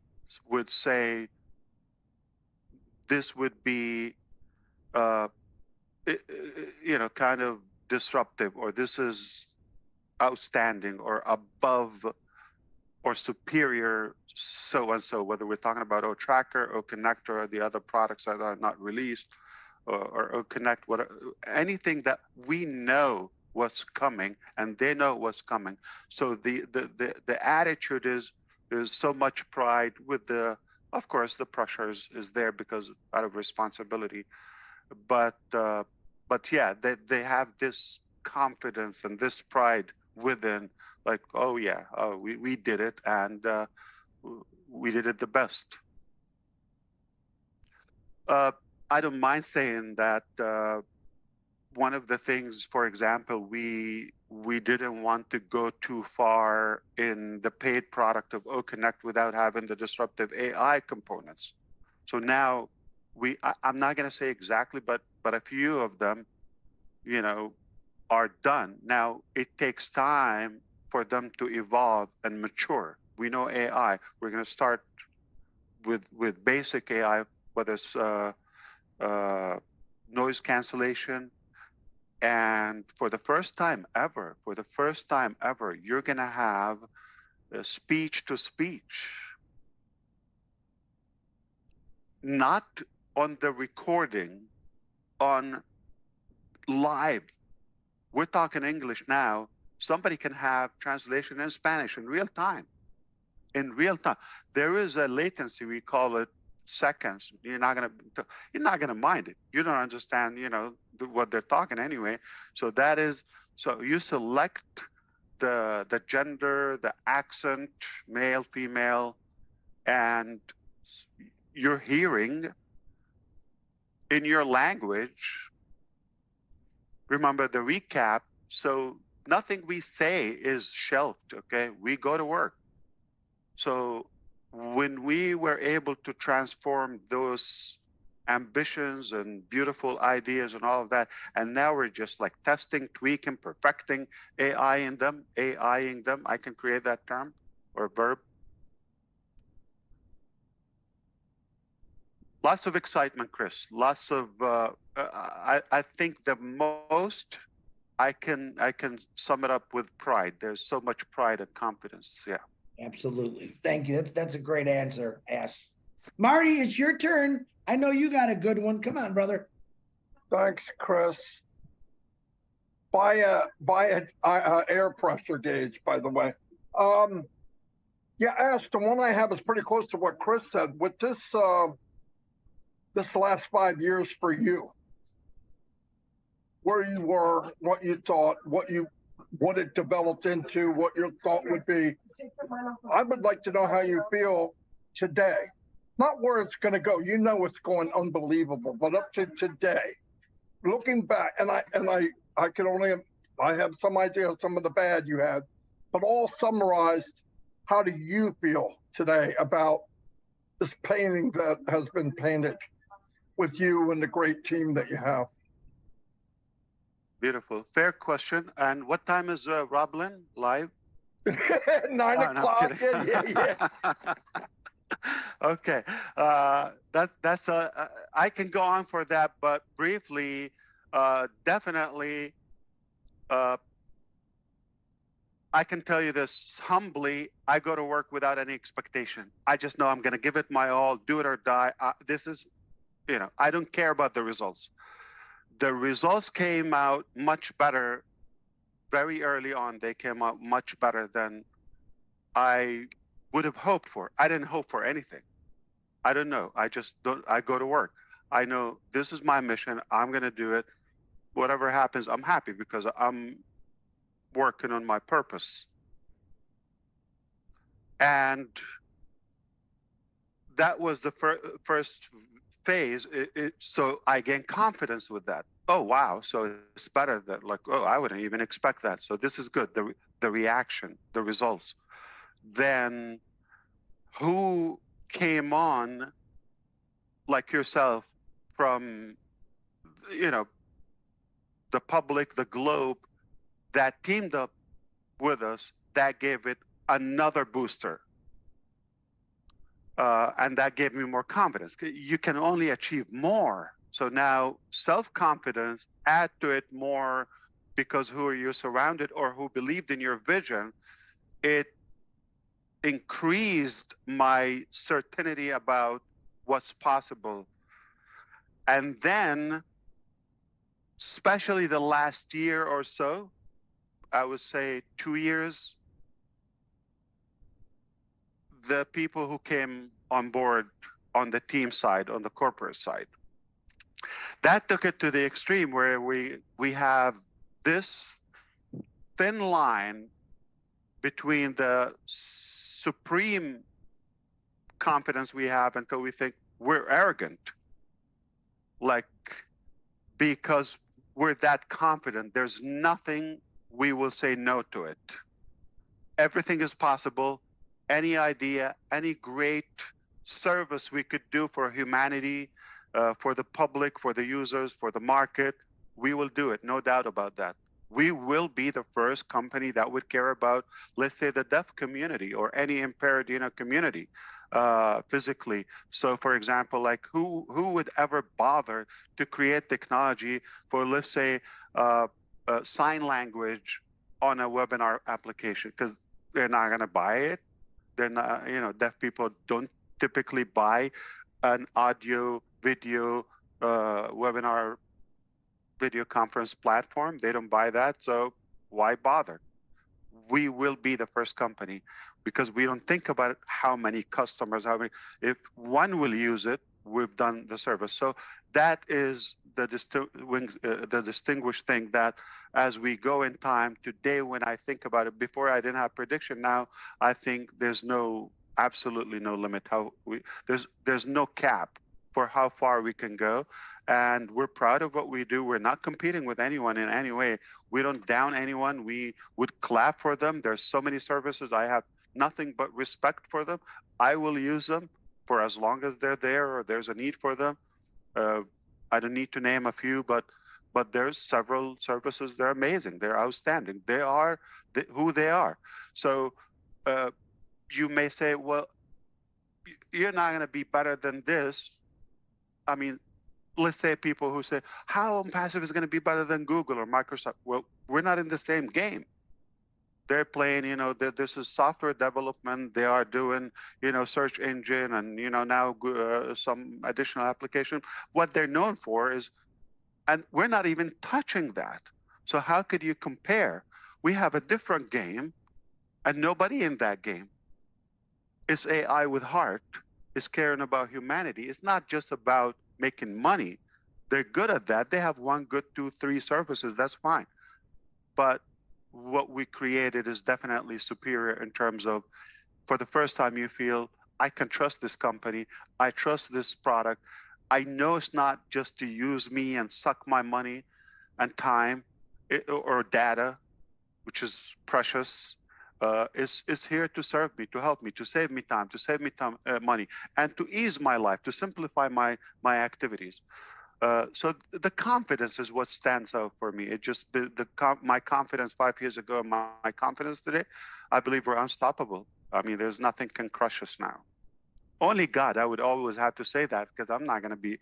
[SPEAKER 5] would say this would be, kind of disruptive, or this is outstanding or above or superior so and so, whether we're talking about OTracker, OConnector, or the other products that are not released, or OConnect, anything that we know what's coming and they know what's coming. So the attitude is there's so much pride with of course the pressure is there because out of responsibility, but yeah, they have this confidence and this pride within, like, we did it, and we did it the best. I don't mind saying that one of the things, for example, we didn't want to go too far in the paid product of OConnect without having the disruptive AI components. So now I'm not going to say exactly, but a few of them, are done. Now it takes time for them to evolve and mature. We know AI. We're going to start with basic AI, whether it's noise cancellation. And for the first time ever, you're going to have speech to speech, not on the recording, on live. We're talking English now. Somebody can have translation in Spanish in real time. in real time. There is a latency, we call it seconds. You're not gonna mind it. You don't understand, what they're talking anyway. So so you select the gender, the accent, male, female, and you're hearing in your language. Remember the recap. So nothing we say is shelved, okay? We go to work. So when we were able to transform those ambitions and beautiful ideas and all of that, and now we're just like testing, tweaking, perfecting, AIing them, I can create that term or verb. Lots of excitement, Chris. Lots of, I think the most, I can sum it up with pride. There's so much pride and confidence. Yeah.
[SPEAKER 4] Absolutely. Thank you. That's a great answer, Ash. Marty, it's your turn. I know you got a good one. Come on, brother.
[SPEAKER 1] Thanks, Chris. Buy a air pressure gauge, by the way. Yeah, Ash, the one I have is pretty close to what Chris said. With this last 5 years for you, where you were, what you thought, what it developed into, what your thought would be. I would like to know how you feel today. Not where it's going to go. You know it's going unbelievable, but up to today, looking back, and I have some idea of some of the bad you had, but all summarized, how do you feel today about this painting that has been painted with you and the great team that you have?
[SPEAKER 5] Beautiful. Fair question. And what time is Roblin live?
[SPEAKER 1] 9 o'clock. Yeah.
[SPEAKER 5] Okay. That's I can go on for that, but briefly, definitely, I can tell you this humbly. I go to work without any expectation. I just know I'm going to give it my all, do it or die. This is, I don't care about the results. The results came out much better very early on. They came out much better than I would have hoped for. I didn't hope for anything. I don't know. I go to work. I know this is my mission. I'm going to do it. Whatever happens, I'm happy because I'm working on my purpose. And that was the first phase. So I gained confidence with that. Oh, wow. So it's better that I wouldn't even expect that. So this is good. The reaction, the results. Then who came on like yourself from, the public, the globe, that teamed up with us, that gave it another booster. And that gave me more confidence. You can only achieve more. So now self-confidence, add to it more because who are you surrounded or who believed in your vision, it increased my certainty about what's possible. And then, especially the last year or so, I would say 2 years, the people who came on board on the team side, on the corporate side, that took it to the extreme where we have this thin line between the supreme confidence we have until we think we're arrogant, because we're that confident, there's nothing we will say no to it. Everything is possible. Any idea, any great service we could do for humanity, for the public, for the users, for the market, we will do it, no doubt about that. We will be the first company that would care about, let's say, the deaf community or any impaired, community physically. So, for example, who would ever bother to create technology for, let's say, sign language on a webinar application? Because they're not going to buy it. They're not, deaf people don't typically buy an audio, video, webinar, video conference platform. They don't buy that. So why bother? We will be the first company. because we don't think about how many customers, if one will use it, we've done the service. So that is the distinguished thing, that as we go in time, today when I think about it, before I didn't have prediction, now I think there's absolutely no limit. There's no cap for how far we can go, and we're proud of what we do. We're not competing with anyone in any way. We don't down anyone. We would clap for them. There's so many services. I have nothing but respect for them. I will use them for as long as they're there or there's a need for them. I don't need to name a few, but there's several services. They're amazing. They're outstanding. They are who they are. So you may say, well, you're not going to be better than this. I mean, let's say people who say, how ONPASSIVE is going to be better than Google or Microsoft? Well, we're not in the same game. They're playing, this is software development. They are doing, search engine and, now some additional application. What they're known for is, and we're not even touching that. So how could you compare? We have a different game, and nobody in that game is AI with heart, is caring about humanity. It's not just about making money. They're good at that. They have 1, 2, 3 services. That's fine. But what we created is definitely superior in terms of, for the first time, you feel, I can trust this company. I trust this product. I know it's not just to use me and suck my money and time or data, which is precious. It's here to serve me, to help me, to save me time, to save me money, and to ease my life, to simplify my activities. So the confidence is what stands out for me. It just my confidence 5 years ago, and my confidence today, I believe we're unstoppable. I mean, there's nothing can crush us now. Only God. I would always have to say that, because I'm not going to be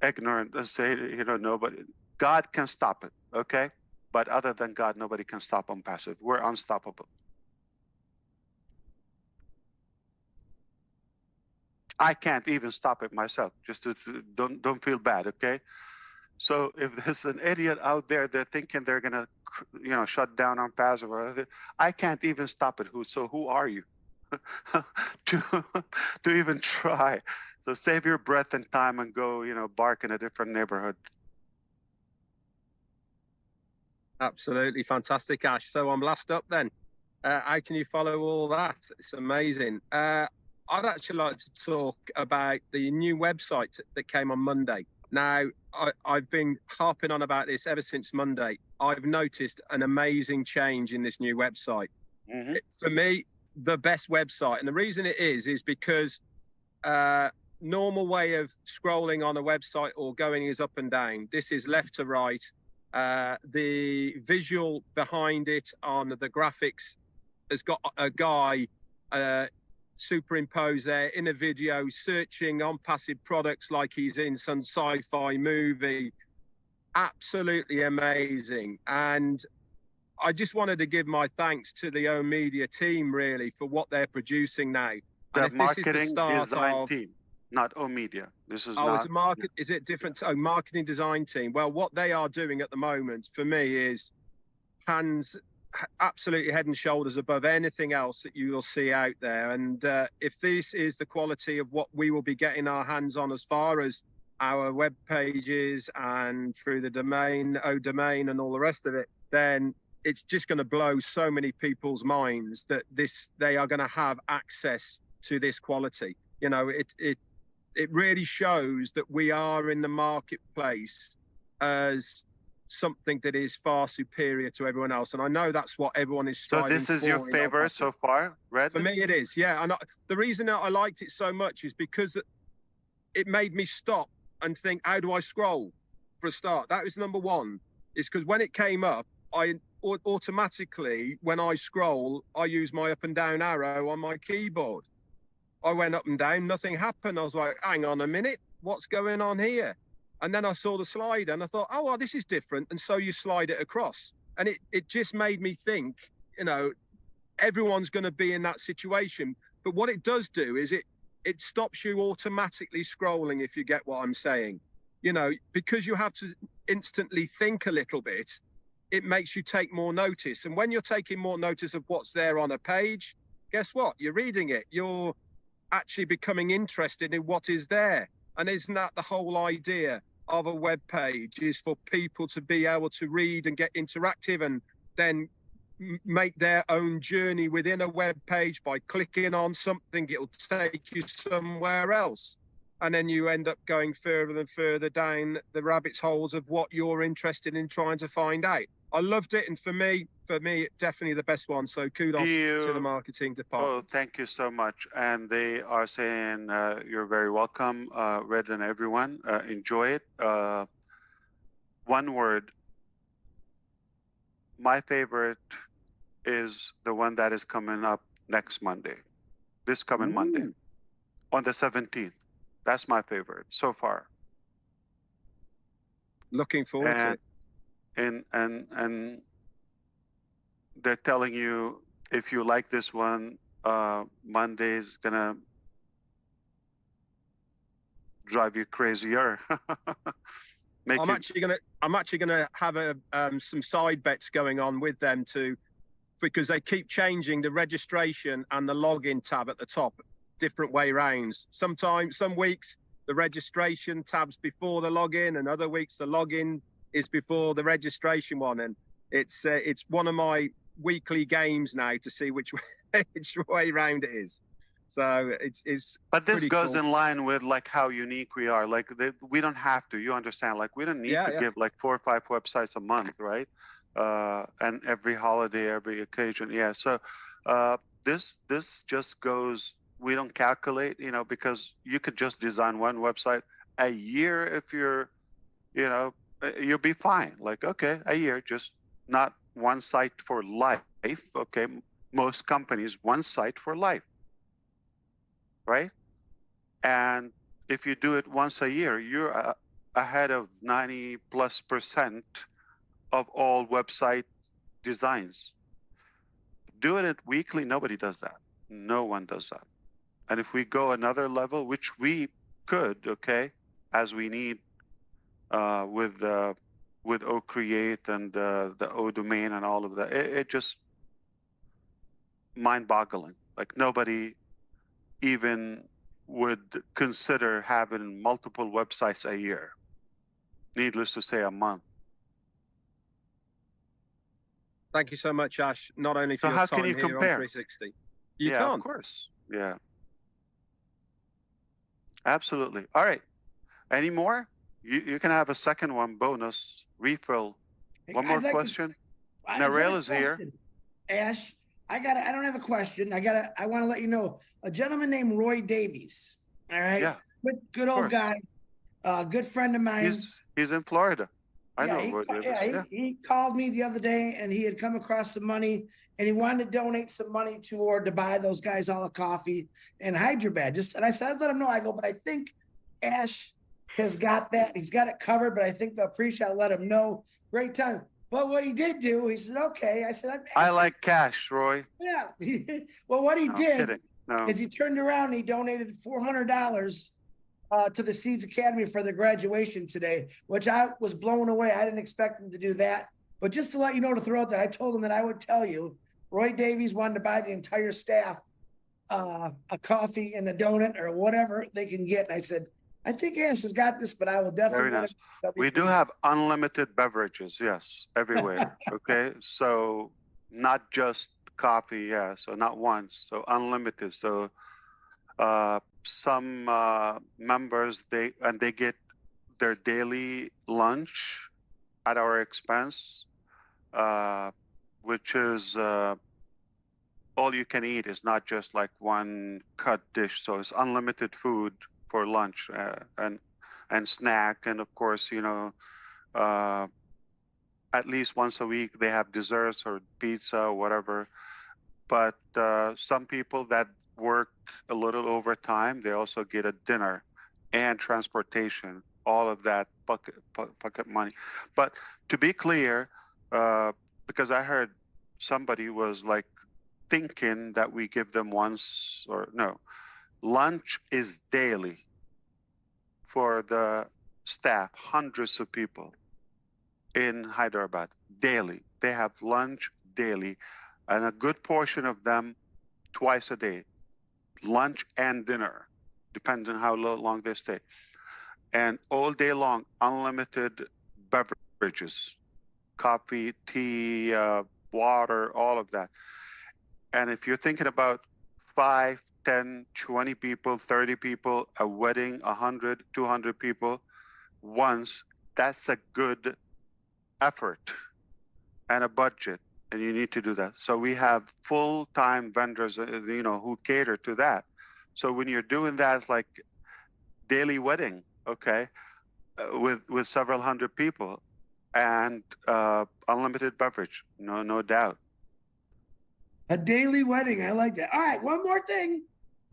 [SPEAKER 5] ignorant and say, nobody. God can stop it, okay? But other than God, nobody can stop ONPASSIVE. We're unstoppable. I can't even stop it myself. Just don't feel bad, okay? So if there's an idiot out there, they're thinking they're gonna, shut down ONPASSIVE or other, I can't even stop it. Who are you to even try? So save your breath and time and go, bark in a different neighborhood.
[SPEAKER 2] Absolutely fantastic, Ash. So I'm last up then. How can you follow all that? It's amazing. I'd actually like to talk about the new website that came on Monday. Now, I've been harping on about this ever since Monday. I've noticed an amazing change in this new website. Mm-hmm. For me, the best website. And the reason it is because normal way of scrolling on a website or going is up and down. This is left to right. The visual behind it on the graphics has got a guy superimposed there in a video searching ONPASSIVE products like he's in some sci-fi movie. Absolutely amazing. And I just wanted to give my thanks to the O Media team, really, for what they're producing now.
[SPEAKER 5] The marketing design team, not O Media. This is not.
[SPEAKER 2] Is it different? Oh, marketing design team. Well, what they are doing at the moment for me is absolutely head and shoulders above anything else that you will see out there. And if this is the quality of what we will be getting our hands on as far as our web pages and through the domain, domain and all the rest of it, then it's just going to blow so many people's minds that they are going to have access to this quality. It really shows that we are in the marketplace as something that is far superior to everyone else. And I know that's what everyone is striving for.
[SPEAKER 5] So this is your favorite so far, Red?
[SPEAKER 2] For me, it is, yeah. And the reason that I liked it so much is because it made me stop and think, how do I scroll for a start? That was number one. Is because when it came up, I automatically, when I scroll, I use my up and down arrow on my keyboard. I went up and down, nothing happened. I was like, hang on a minute, what's going on here? And then I saw the slider and I thought, oh, well, this is different. And so you slide it across. And it just made me think, everyone's going to be in that situation. But what it does do is it stops you automatically scrolling, if you get what I'm saying. Because you have to instantly think a little bit, it makes you take more notice. And when you're taking more notice of what's there on a page, guess what? You're reading it. You're actually becoming interested in what is there. And isn't that the whole idea of a web page, is for people to be able to read and get interactive and then make their own journey within a web page by clicking on something. It'll take you somewhere else. And then you end up going further and further down the rabbit's holes of what you're interested in trying to find out. I loved it. And for me, definitely the best one. So kudos to the marketing department.
[SPEAKER 5] Oh, thank you so much. And they are saying you're very welcome, Red and everyone. Enjoy it. One word. My favorite is the one that is coming up next Monday. This coming Monday. On the 17th. That's my favorite so far.
[SPEAKER 2] Looking forward to it.
[SPEAKER 5] And they're telling you, if you like this one, Monday's gonna drive you crazier.
[SPEAKER 2] I'm actually gonna have some side bets going on with them too, because they keep changing the registration and the login tab at the top different way rounds. Sometimes, some weeks the registration tab's before the login, and other weeks the login is before the registration one. And it's one of my weekly games now to see which way round it is. So it's
[SPEAKER 5] but this goes
[SPEAKER 2] cool.
[SPEAKER 5] In line with like how unique we are. Like we don't have to, you understand, like we don't need to give like 4 or 5 websites a month, right? And every holiday, every occasion. Yeah. So this just goes, we don't calculate, you know, because you could just design one website a year. If you're, you know, you'll be fine. Like, okay, a year, just not one site for life. Okay. Most companies, one site for life. Right? And if you do it once a year, you're ahead of 90+% of all website designs. Doing it weekly, nobody does that. No one does that. And if we go another level, which we could, okay, as we need with OCreate and the ODomain and all of that, it just mind-boggling. Like nobody even would consider having multiple websites a year. Needless to say, a month.
[SPEAKER 2] Thank you so much, Ash. Not only for
[SPEAKER 5] So
[SPEAKER 2] your
[SPEAKER 5] how
[SPEAKER 2] time
[SPEAKER 5] can you
[SPEAKER 2] here
[SPEAKER 5] compare?
[SPEAKER 2] on 360. You
[SPEAKER 5] yeah,
[SPEAKER 2] can't.
[SPEAKER 5] Of course. Yeah. Absolutely. All right. Any more? You can have a second one, bonus, refill. One more question. Narelle is here.
[SPEAKER 4] Ash, I don't have a question. I want to let you know, a gentleman named Roy Davies. All right.
[SPEAKER 5] Yeah.
[SPEAKER 4] Good old guy. Good friend of mine.
[SPEAKER 5] He's in Florida. I know Roy Davies.
[SPEAKER 4] He called me the other day and he had come across some money and he wanted to donate some money to buy those guys all a coffee in Hyderabad. And I said, I'd let him know. I go, but I think Ash has got that. He's got it covered, but I think they'll appreciate it. I'll let him know. Great time. But what he did do, he said, okay. I said,
[SPEAKER 5] I like cash, Roy.
[SPEAKER 4] Yeah. Well, what he did
[SPEAKER 5] No.
[SPEAKER 4] is he turned around and he donated $400 to the Seeds Academy for their graduation today, which I was blown away. I didn't expect him to do that. But just to let you know, to throw out there, I told him that I would tell you, Roy Davies wanted to buy the entire staff a coffee and a donut or whatever they can get. And I said, I think Ash has got this, but I will definitely.
[SPEAKER 5] Very nice. We do have unlimited beverages, yes, everywhere. Okay, so not just coffee, yeah. So not once, so unlimited. So some members they get their daily lunch at our expense, which is all you can eat. Is not just like one cut dish. So it's unlimited food for lunch and snack, and of course, you know, at least once a week they have desserts or pizza or whatever. But some people that work a little overtime, they also get a dinner and transportation, all of that pocket money. But to be clear, because I heard somebody was like thinking that we give them once, or no, lunch is daily for the staff, hundreds of people. in Hyderabad daily. They have lunch daily, and a good portion of them twice a day, lunch and dinner, depends on how long they stay. And all day long, unlimited beverages, coffee, tea, water, all of that. And if you're thinking about 5, 10, 20 people, 30 people, a wedding, 100, 200 people, once, that's a good effort and a budget, and you need to do that. So we have full-time vendors, who cater to that. So when you're doing that, like daily wedding, okay, with several hundred people, and unlimited beverage, no doubt.
[SPEAKER 4] A daily wedding. I like that. All right, one more thing.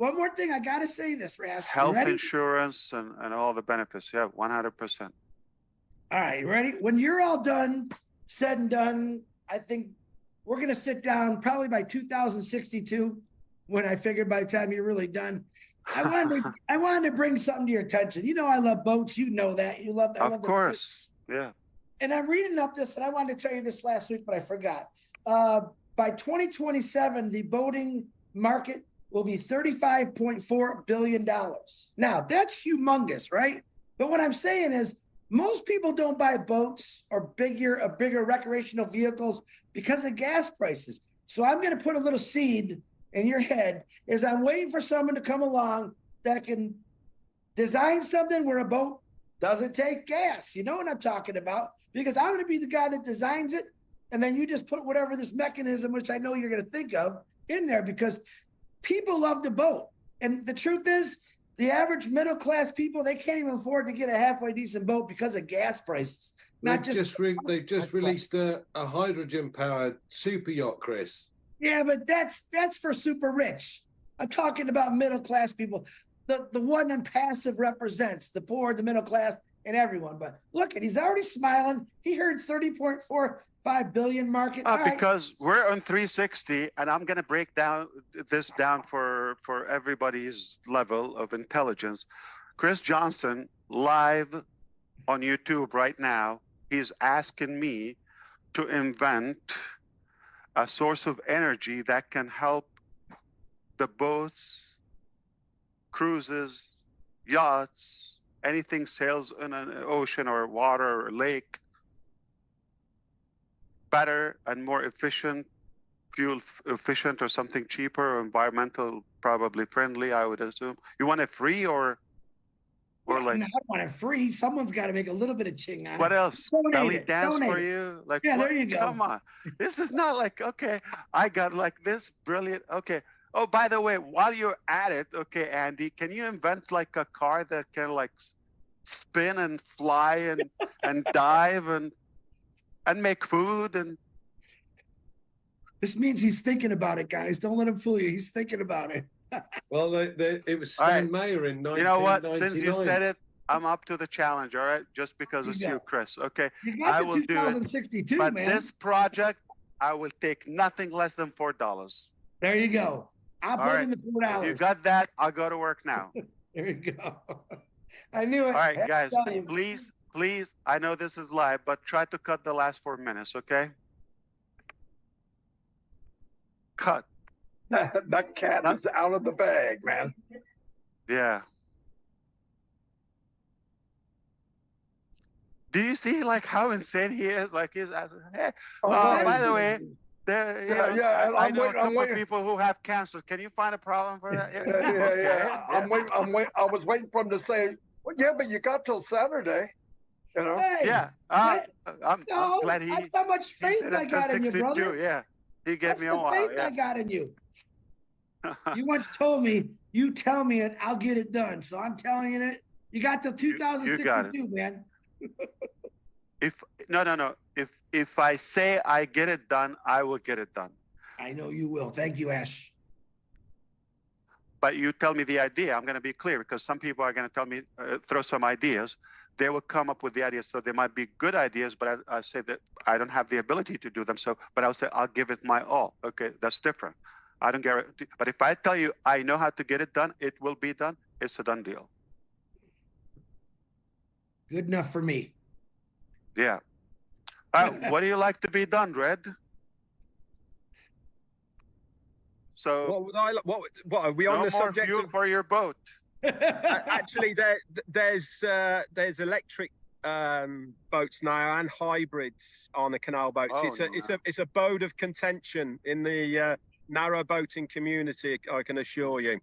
[SPEAKER 4] I gotta say this, Ras.
[SPEAKER 5] Health insurance and all the benefits. Yeah, 100%.
[SPEAKER 4] All right, you ready? When you're all done, said and done, I think we're gonna sit down probably by 2062. When I figured by the time you're really done, I wanted to bring something to your attention. You know, I love boats. You know that. You love that.
[SPEAKER 5] Of course, yeah.
[SPEAKER 4] And I'm reading up this, and I wanted to tell you this last week, but I forgot. By 2027, the boating market will be $35.4 billion. Now, that's humongous, right? But what I'm saying is most people don't buy boats or bigger recreational vehicles because of gas prices. So I'm going to put a little seed in your head is I'm waiting for someone to come along that can design something where a boat doesn't take gas. You know what I'm talking about? Because I'm going to be the guy that designs it. And then you just put whatever this mechanism, which I know you're going to think of, in there because people love to boat. And the truth is, the average middle-class people, they can't even afford to get a halfway decent boat because of gas prices.
[SPEAKER 3] They've just released a hydrogen-powered super yacht, Chris.
[SPEAKER 4] Yeah, but that's for super rich. I'm talking about middle-class people. The one ONPASSIVE represents the poor, the middle class, and everyone. But look, he's already smiling. He heard 30.45 billion market.
[SPEAKER 5] Because we're on 360, and I'm going to break this down for everybody's level of intelligence. Chris Johnson, live on YouTube right now, he's asking me to invent a source of energy that can help the boats, cruises, yachts, anything sails in an ocean or water or lake, better and more efficient, fuel efficient, or something cheaper, or environmental, probably friendly, I would assume. You want it free or like?
[SPEAKER 4] No, I want it free. Someone's got to make a little bit of ching on it.
[SPEAKER 5] What else? Belly dance for you? Like,
[SPEAKER 4] yeah, there you go.
[SPEAKER 5] Come on. This is not like, okay, I got like this brilliant, okay. Oh, by the way, while you're at it, okay, Andy, can you invent like a car that can like spin and fly and dive and make food? And
[SPEAKER 4] this means he's thinking about it, guys. Don't let him fool you. He's thinking about it.
[SPEAKER 3] Well, it was Stan Mayer in 1999.
[SPEAKER 5] You know what? Since you said it, I'm up to the challenge, all right? Just because it's you, Chris. Okay,
[SPEAKER 4] I will do it.
[SPEAKER 5] But
[SPEAKER 4] man.
[SPEAKER 5] This project, I will take nothing less than $4.
[SPEAKER 4] There you go. I'll put in the $4.
[SPEAKER 5] You got that? I'll go to work now.
[SPEAKER 4] There you go. I knew it.
[SPEAKER 5] All right, guys, please, I know this is live, but try to cut the last 4 minutes, okay? Cut.
[SPEAKER 1] That cat is out of the bag, man.
[SPEAKER 5] Yeah. Do you see like how insane he is? Like he's, hey, by the way, I know a couple of people who have cancer. Can you find a problem for that?
[SPEAKER 1] Yeah. I was waiting for him to say, well, yeah, but you got till Saturday. You know?
[SPEAKER 4] Hey,
[SPEAKER 5] yeah. I'm glad he.
[SPEAKER 4] That's how much faith I got in you, brother.
[SPEAKER 5] Yeah. He gave me a while.
[SPEAKER 4] Faith I got in you. You once told me, you tell me it, I'll get it done. So I'm telling you it. You got till 2062, man.
[SPEAKER 5] No. If I say I get it done, I will get it done.
[SPEAKER 4] I know you will. Thank you, Ash.
[SPEAKER 5] But you tell me the idea. I'm going to be clear because some people are going to tell me, throw some ideas. They will come up with the ideas. So they might be good ideas, but I say that I don't have the ability to do them. So, but I'll say, I'll give it my all. Okay, that's different. I don't guarantee. But if I tell you I know how to get it done, it will be done. It's a done deal.
[SPEAKER 4] Good enough for me.
[SPEAKER 5] Yeah. What do you like to be done, Red? So
[SPEAKER 2] What would I? What are we
[SPEAKER 5] no
[SPEAKER 2] on the
[SPEAKER 5] more
[SPEAKER 2] subject
[SPEAKER 5] fuel
[SPEAKER 2] of?
[SPEAKER 5] for your boat.
[SPEAKER 2] Actually, there's electric boats now and hybrids on the canal boats.
[SPEAKER 5] Oh,
[SPEAKER 2] It's a bode of contention in the narrow boating community, I can assure you.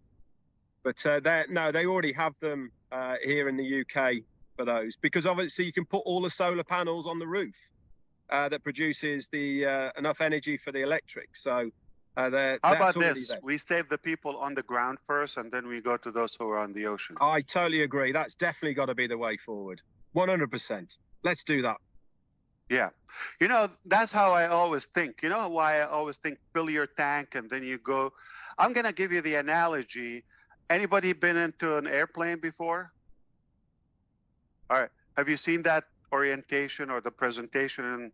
[SPEAKER 2] But they already have them here in the UK for those, because obviously you can put all the solar panels on the roof that produces the enough energy for the electric. So
[SPEAKER 5] how about this?
[SPEAKER 2] There.
[SPEAKER 5] We save the people on the ground first, and then we go to those who are on the ocean.
[SPEAKER 2] I totally agree. That's definitely got to be the way forward. 100%. Let's do that.
[SPEAKER 5] Yeah. You know, that's how I always think. You know why I always think fill your tank and then you go. I'm going to give you the analogy. Anybody been into an airplane before? All right. Have you seen that orientation or the presentation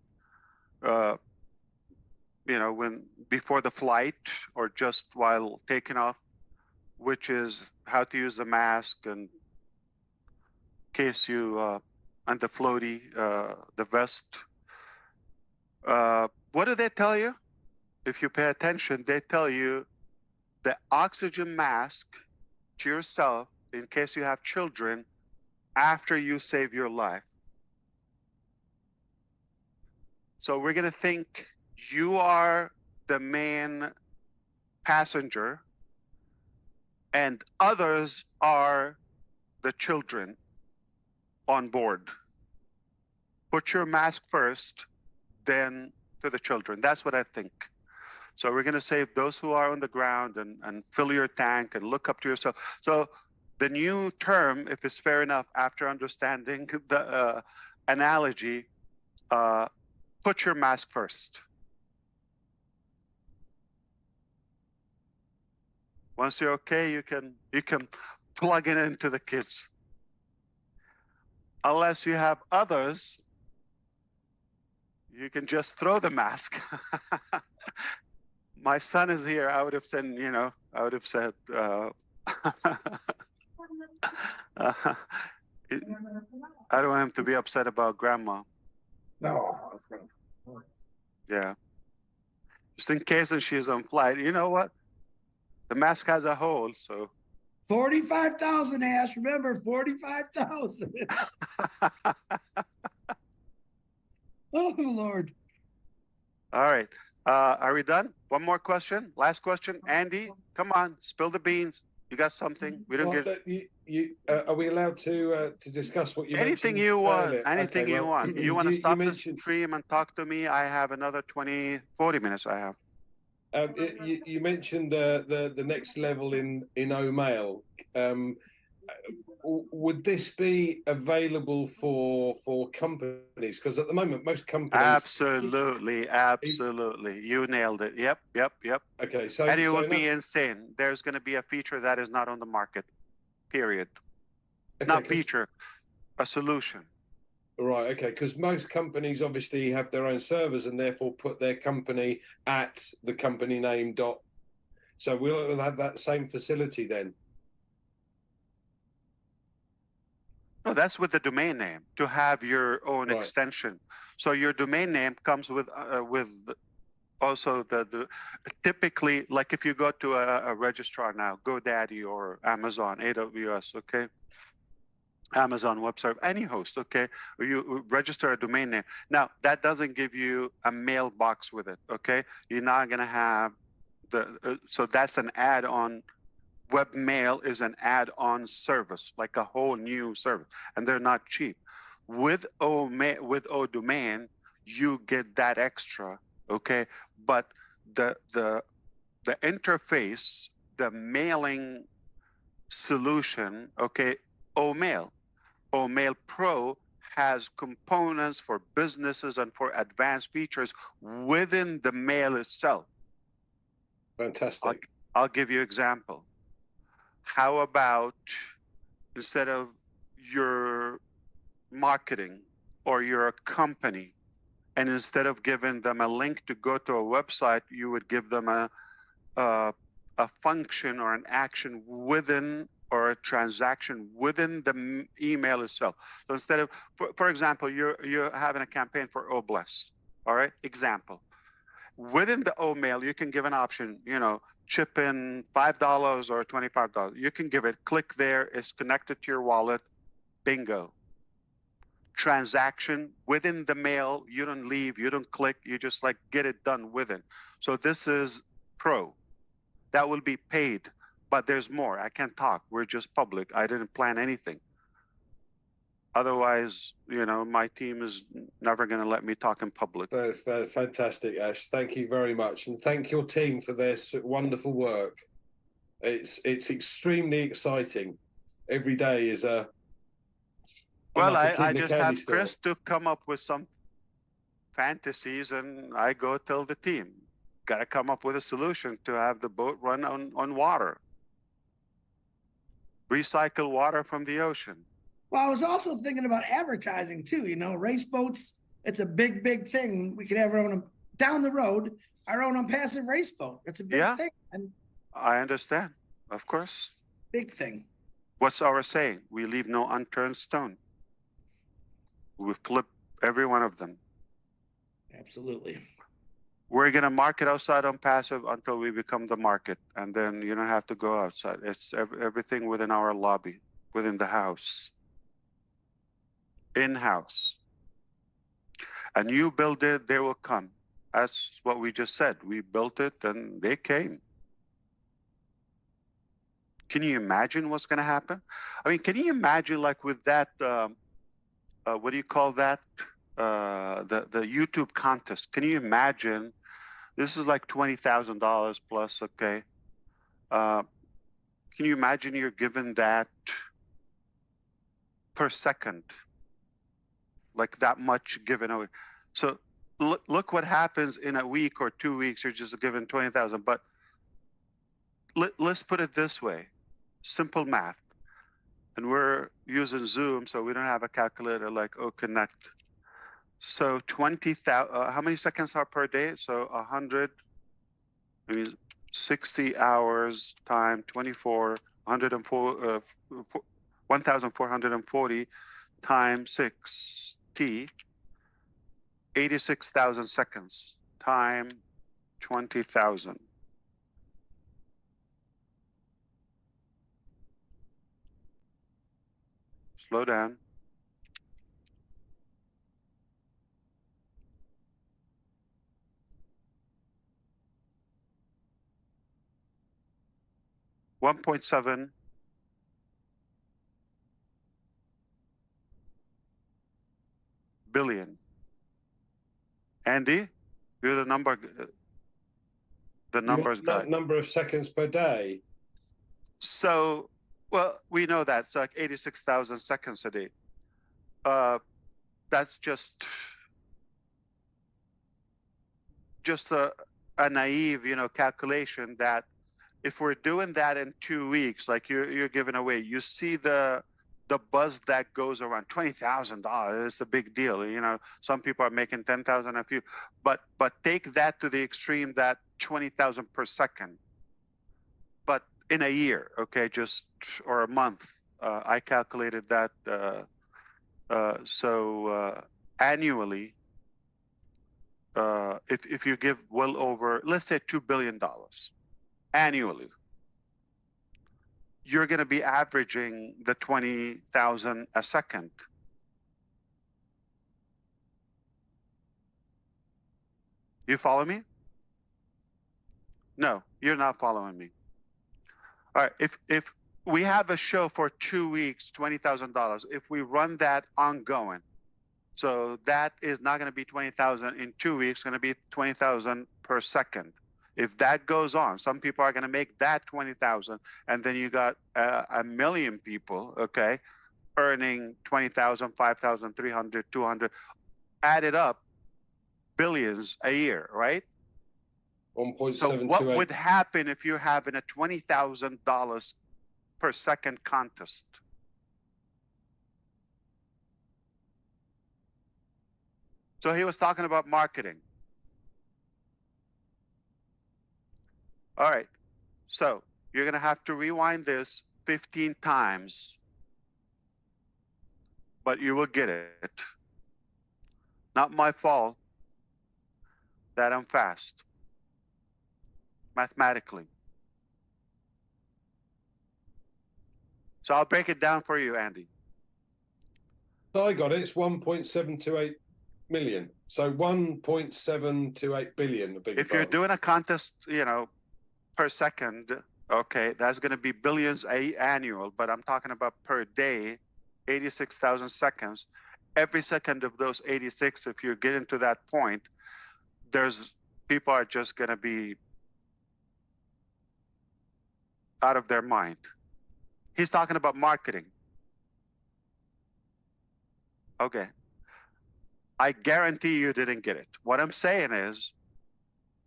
[SPEAKER 5] when before the flight or just while taking off, which is how to use the mask and in case you and the floaty, the vest. What do they tell you? If you pay attention, they tell you the oxygen mask to yourself in case you have children after you save your life. So we're going to think you are the main passenger and others are the children on board. Put your mask first, then to the children. That's what I think. So we're going to save those who are on the ground and fill your tank and look up to yourself. So the new term, if it's fair enough, after understanding the analogy, put your mask first. Once you're okay, you can plug it into the kids. Unless you have others, you can just throw the mask. My son is here. I would have said, I would have said, I don't want him to be upset about grandma.
[SPEAKER 1] No, that's good.
[SPEAKER 5] Yeah. Just in case she's on flight. You know what? The mask has a hole, so.
[SPEAKER 4] 45,000, Ash. Remember, 45,000. Oh, Lord.
[SPEAKER 5] All right. Are we done? One more question. Last question. Andy, come on. Spill the beans. You got something? We don't
[SPEAKER 3] are we allowed to discuss what you
[SPEAKER 5] anything
[SPEAKER 3] mentioned
[SPEAKER 5] you want?
[SPEAKER 3] earlier?
[SPEAKER 5] Anything
[SPEAKER 3] Okay,
[SPEAKER 5] you want. You want to stop the stream and talk to me? I have another 40 minutes I have.
[SPEAKER 3] You mentioned the next level in OMail. Would this be available for companies? Because at the moment, most companies.
[SPEAKER 5] Absolutely. You nailed it. Yep.
[SPEAKER 3] Okay, so
[SPEAKER 5] and it would be insane. There's going to be a feature that is not on the market. Period. Okay, not feature, a solution.
[SPEAKER 3] Right. Okay. Because most companies obviously have their own servers and therefore put their company at the company name . So we'll have that same facility then.
[SPEAKER 5] No, that's with the domain name to have your own extension. So your domain name comes with also the typically, like if you go to a registrar now, GoDaddy or Amazon, AWS, okay, Amazon Web Service, any host, okay, you register a domain name. Now that doesn't give you a mailbox with it, okay. You're not gonna have so that's an add-on. Webmail is an add-on service, like a whole new service, and they're not cheap. With ODomain, you get that extra, okay? But the interface, the mailing solution, okay, OMail Pro has components for businesses and for advanced features within the mail itself.
[SPEAKER 3] Fantastic.
[SPEAKER 5] I'll give you an example. How about instead of your marketing or your company, and instead of giving them a link to go to a website, you would give them a function or an action within or a transaction within the email itself. So instead of, for example, you're having a campaign for Obless, all right? Example. Within the O-mail, you can give an option, chip in $5 or $25. You can give it, click there, it's connected to your wallet, bingo. Transaction within the mail, you don't leave, you don't click, you just like get it done within. So this is pro. That will be paid, but there's more. I can't talk. We're just public. I didn't plan anything. Otherwise, my team is never going to let me talk in public.
[SPEAKER 3] That's fantastic, Ash. Thank you very much. And thank your team for this wonderful work. It's extremely exciting. Every day is a...
[SPEAKER 5] Well, I just have Chris to come up with some fantasies, and I go tell the team, got to come up with a solution to have the boat run on water. Recycle water from the ocean.
[SPEAKER 4] Well, I was also thinking about advertising too. Race boats, it's a big, big thing. We could have our own, down the road, our own ONPASSIVE race boat. It's a big thing. And
[SPEAKER 5] I understand. Of course.
[SPEAKER 4] Big thing.
[SPEAKER 5] What's our saying? We leave no unturned stone. We flip every one of them.
[SPEAKER 4] Absolutely.
[SPEAKER 5] We're going to market outside ONPASSIVE until we become the market. And then you don't have to go outside. It's everything within our lobby, within the house. In-house. And you build it, they will come. That's what we just said. We built it and they came. Can you imagine what's going to happen? I mean, can you imagine like with that, what do you call that? The YouTube contest. Can you imagine? This is like $20,000 plus, okay? Can you imagine you're given that per second? Like that much given away. So look what happens in a week or 2 weeks. You're just given 20,000. But let's put it this way: simple math. And we're using Zoom, so we don't have a calculator like Connect. So 20,000. How many seconds are per day? So 100. I mean, 60 hours time 24. 1,440 times 60. 86,000 seconds time 20,000. Slow down. $1.7 billion. Andy, you're the numbers guy.
[SPEAKER 3] Number of seconds per day.
[SPEAKER 5] So, well, we know that it's like 86,000 seconds a day. That's just a naive, calculation that if we're doing that in 2 weeks, like you're giving away, you see the buzz that goes around. $20,000, it's a big deal. Some people are making 10,000 a few, but take that to the extreme, that 20,000 per second. But in a year, okay, or a month, I calculated that. So annually, if you give well over, let's say $2 billion annually, you're going to be averaging the 20,000 a second. You follow me? No, you're not following me. All right, if we have a show for 2 weeks, $20,000, if we run that ongoing, so that is not going to be 20,000 in 2 weeks, it's going to be 20,000 per second. If that goes on, some people are going to make that 20,000, and then you got a million people, okay, earning 20,000, 5,000, 300, 200, added up, billions a year, right?
[SPEAKER 3] 1.728.
[SPEAKER 5] So what would happen if you're having a $20,000 per second contest? So he was talking about marketing. All right, so you're going to have to rewind this 15 times, but you will get it. Not my fault that I'm fast, mathematically. So I'll break it down for you, Andy.
[SPEAKER 3] I got it. It's 1.728 million. So 1.728 billion.
[SPEAKER 5] If you're doing a contest, you know, per second, okay, that's going to be billions annual, but I'm talking about per day, 86,000 seconds. Every second of those 86, if you're getting to that point, there's people are just going to be out of their mind. He's talking about marketing. Okay. I guarantee you didn't get it. What I'm saying is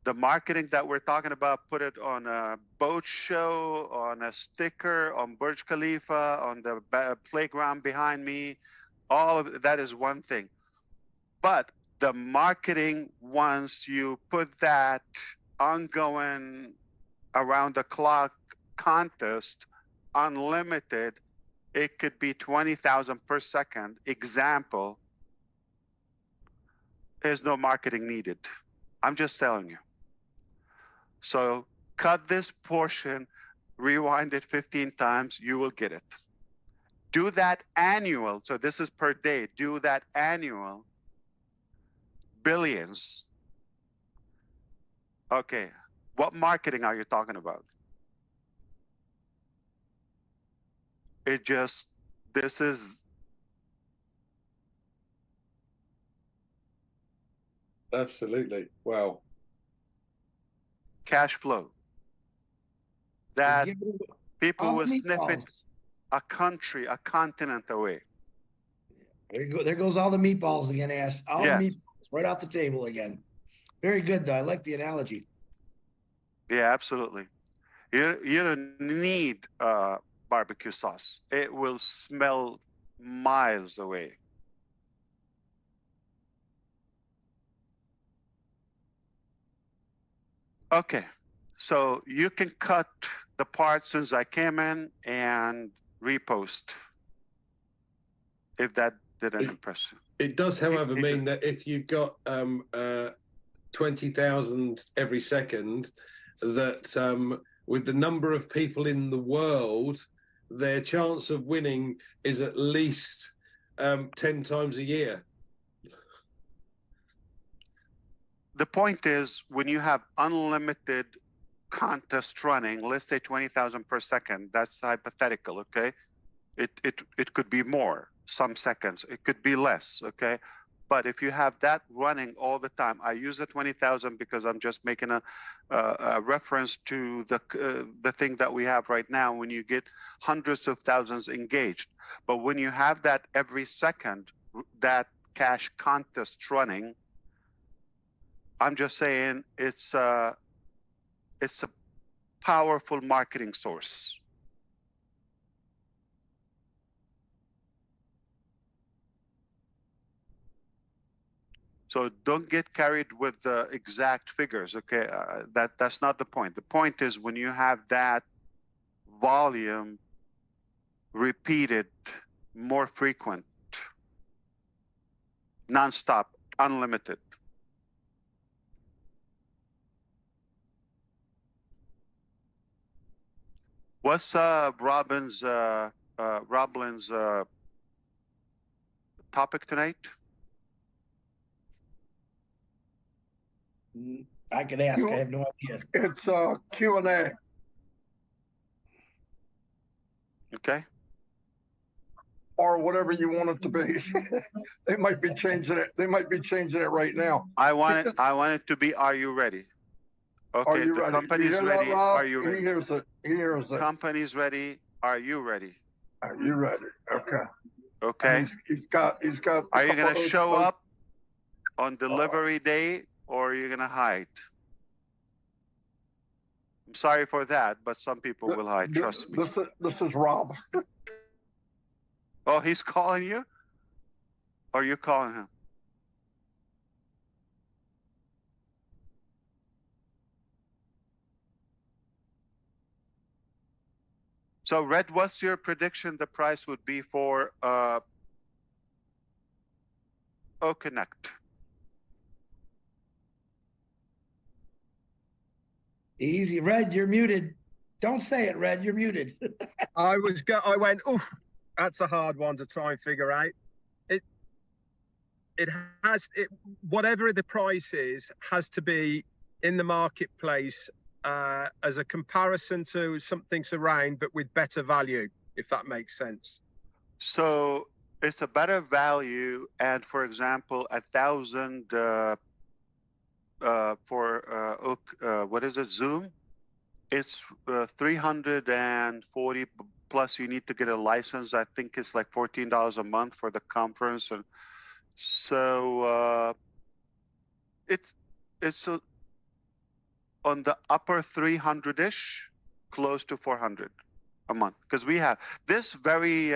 [SPEAKER 5] the marketing that we're talking about, put it on a boat show, on a sticker, on Burj Khalifa, on the playground behind me. All of that is one thing. But the marketing, once you put that ongoing around the clock contest, unlimited, it could be 20,000 per second. Example, there's no marketing needed. I'm just telling you. So cut this portion, rewind it 15 times, you will get it. Do that annual. So this is per day. Do that annual. Billions. Okay. What marketing are you talking about? This is.
[SPEAKER 3] Absolutely. Wow.
[SPEAKER 5] Cash flow. That people will sniff it a country, a continent away.
[SPEAKER 4] There you go. There goes all the meatballs again, Ash. All the meatballs right off the table again. Very good, though. I like the analogy.
[SPEAKER 5] Yeah, absolutely. You don't need barbecue sauce. It will smell miles away. Okay, so you can cut the part since I came in and repost if that didn't impress you.
[SPEAKER 3] It does, however, mean that if you've got 20,000 every second, that with the number of people in the world, their chance of winning is at least 10 times a year.
[SPEAKER 5] The point is, when you have unlimited contest running, let's say 20,000 per second, that's hypothetical, okay? It could be more, some seconds. It could be less, okay? But if you have that running all the time, I use the 20,000 because I'm just making a reference to the thing that we have right now when you get hundreds of thousands engaged. But when you have that every second, that cash contest running, I'm just saying it's a powerful marketing source. So don't get carried with the exact figures, okay? That's not the point. The point is when you have that volume repeated, more frequent, nonstop, unlimited. What's Robin's topic tonight?
[SPEAKER 4] I can ask. I have no idea.
[SPEAKER 1] It's Q&A.
[SPEAKER 5] Okay.
[SPEAKER 1] Or whatever you want it to be. They might be changing it. They might be changing it right now.
[SPEAKER 5] I want it to be, are you ready? Okay,
[SPEAKER 1] are you
[SPEAKER 5] the
[SPEAKER 1] ready?
[SPEAKER 5] company's ready. Are you ready?
[SPEAKER 1] He hears it. He hears it.
[SPEAKER 5] Company's ready. Are you ready?
[SPEAKER 1] Are you ready? Okay.
[SPEAKER 5] Okay.
[SPEAKER 1] He's got.
[SPEAKER 5] Are you gonna show up on delivery day, or are you gonna hide? I'm sorry for that, but some people will hide. Trust me.
[SPEAKER 1] This is Rob.
[SPEAKER 5] Oh, he's calling you, or you calling him? So, Red, what's your prediction the price would be for Connect?
[SPEAKER 4] Easy, Red, you're muted. Don't say it, Red, you're muted.
[SPEAKER 2] I went, oof, that's a hard one to try and figure out. Whatever the price is, has to be in the marketplace as a comparison to something's around, but with better value, if that makes sense.
[SPEAKER 5] So it's a better value, and for example, 1,000 for what is it, Zoom? It's 340 plus. You need to get a license. I think it's like $14 a month for the conference, and so it's on the upper 300-ish, close to 400 a month, because we have this very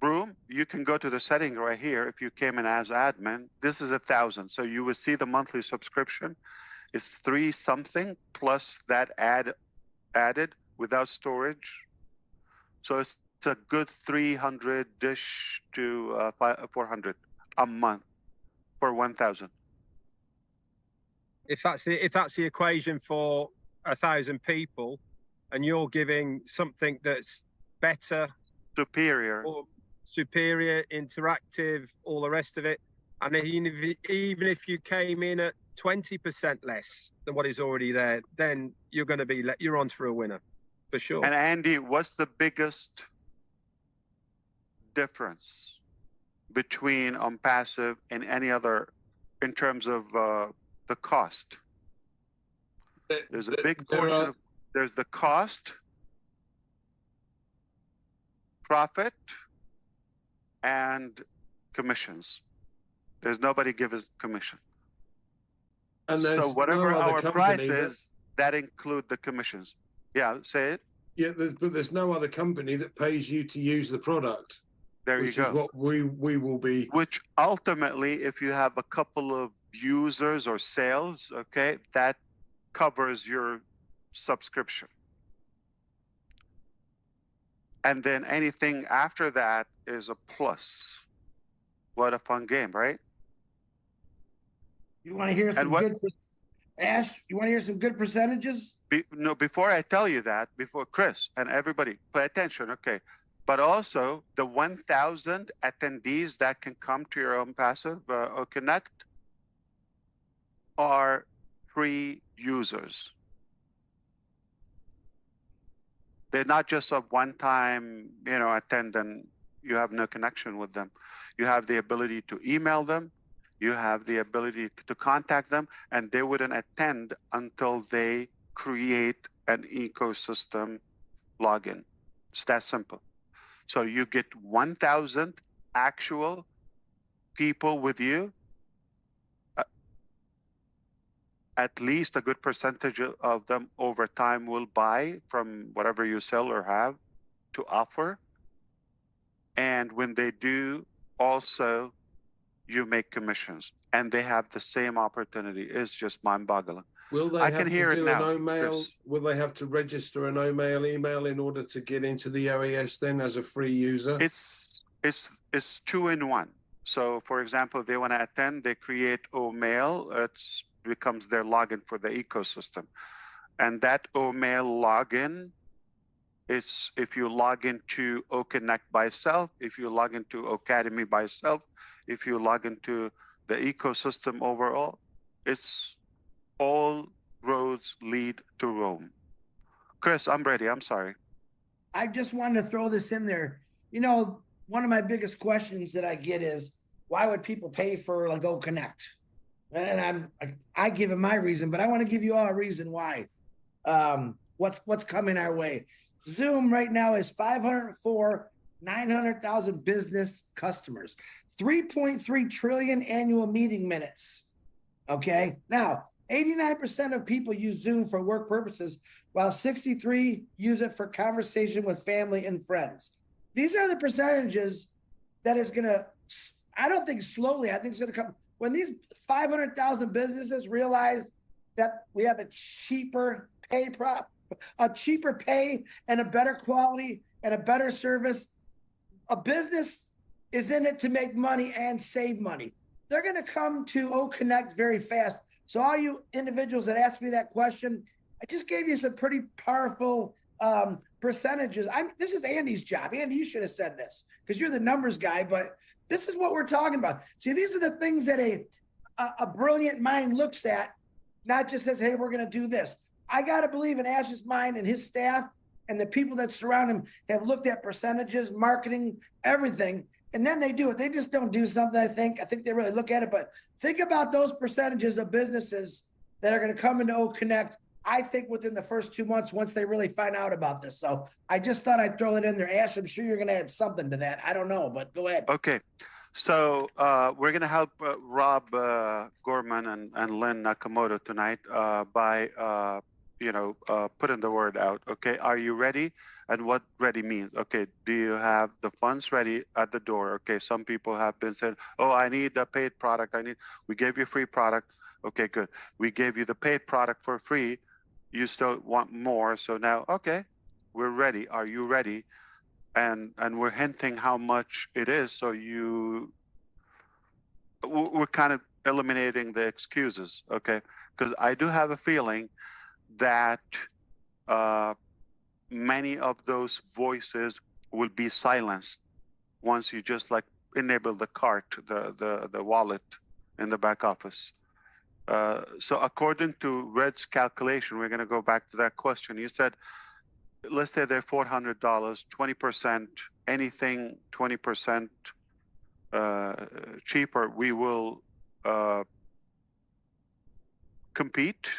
[SPEAKER 5] room. You can go to the setting right here. If you came in as admin, this is 1,000. So you would see the monthly subscription is 3 something plus that added without storage. So it's a good 300-ish to 400 a month for 1,000.
[SPEAKER 2] If that's the equation for 1,000 people, and you're giving something that's better,
[SPEAKER 5] superior,
[SPEAKER 2] or superior, interactive, all the rest of it, and even if you came in at 20% less than what is already there, then you're going to be you're on for a winner for sure.
[SPEAKER 5] And Andy, what's the biggest difference between ONPASSIVE and any other in terms of the cost? There's a big portion of there's the cost, profit, and commissions. There's nobody give us commission.
[SPEAKER 3] And
[SPEAKER 5] so whatever
[SPEAKER 3] no
[SPEAKER 5] our price is, that include the commissions. Yeah, say it.
[SPEAKER 3] Yeah, but there's no other company that pays you to use the product.
[SPEAKER 5] There you go.
[SPEAKER 3] Which is what we will be.
[SPEAKER 5] Which ultimately, if you have a couple of users or sales, okay, that covers your subscription. And then anything after that is a plus. What a fun game, right?
[SPEAKER 4] You want to hear some good, Ash? You want to hear some good percentages?
[SPEAKER 5] No, before I tell you that, before Chris and everybody, pay attention, okay? But also the 1,000 attendees that can come to your ONPASSIVE or Connect are free users. They're not just a one-time, attend and you have no connection with them. You have the ability to email them. You have the ability to contact them, and they wouldn't attend until they create an ecosystem login. It's that simple. So you get 1,000 actual people with you. At least a good percentage of them over time will buy from whatever you sell or have to offer. And when they do, also, you make commissions. And they have the same opportunity. It's just mind-boggling.
[SPEAKER 3] Will they have to do an OMail? Will they have to register an OMail email in order to get into the OAS then as a free user?
[SPEAKER 5] It's 2-in-1. So, for example, if they want to attend, they create OMail. It becomes their login for the ecosystem. And that OMail login is if you log into OConnect by itself, if you log into Academy by itself, if you log into the ecosystem overall, it's all roads lead to Rome. Chris, I'm ready. I'm sorry.
[SPEAKER 4] I just wanted to throw this in there. One of my biggest questions that I get is, why would people pay for like OConnect? And I give it my reason, but I want to give you all a reason why. What's coming our way? Zoom right now is 900,000 business customers, 3.3 trillion annual meeting minutes. Okay. Now, 89% of people use Zoom for work purposes, while 63% use it for conversation with family and friends. These are the percentages that is going to, I don't think slowly, I think it's going to come. When these 500,000 businesses realize that we have a cheaper a cheaper pay and a better quality and a better service. A business is in it to make money and save money. They're going to come to O Connect very fast. So all you individuals that asked me that question, I just gave you some pretty powerful percentages. This is Andy's job. Andy, you should have said this because you're the numbers guy, but this is what we're talking about. See, these are the things that a brilliant mind looks at, not just says, hey, we're going to do this. I got to believe in Ash's mind and his staff and the people that surround him have looked at percentages, marketing, everything, and then they do it. They just don't do something, I think they really look at it, but think about those percentages of businesses that are going to come into O Connect, I think within the first 2 months, once they really find out about this. So I just thought I'd throw it in there. Ash, I'm sure you're going to add something to that. I don't know, but go ahead.
[SPEAKER 5] Okay. So we're going to help Rob Gorman and Lynn Nakamoto tonight by, putting the word out. Okay. Are you ready? And what ready means? Okay. Do you have the funds ready at the door? Okay. Some people have been saying, oh, I need a paid product. We gave you a free product. Okay, good. We gave you the paid product for free. You still want more. So now, okay, we're ready. Are you ready? And we're hinting how much it is. So we're kind of eliminating the excuses. Okay. Because I do have a feeling that many of those voices will be silenced once you just like enable the cart, the wallet in the back office. So according to Red's calculation, we're going to go back to that question. You said, let's say they're $400, 20%, anything 20% cheaper, we will compete.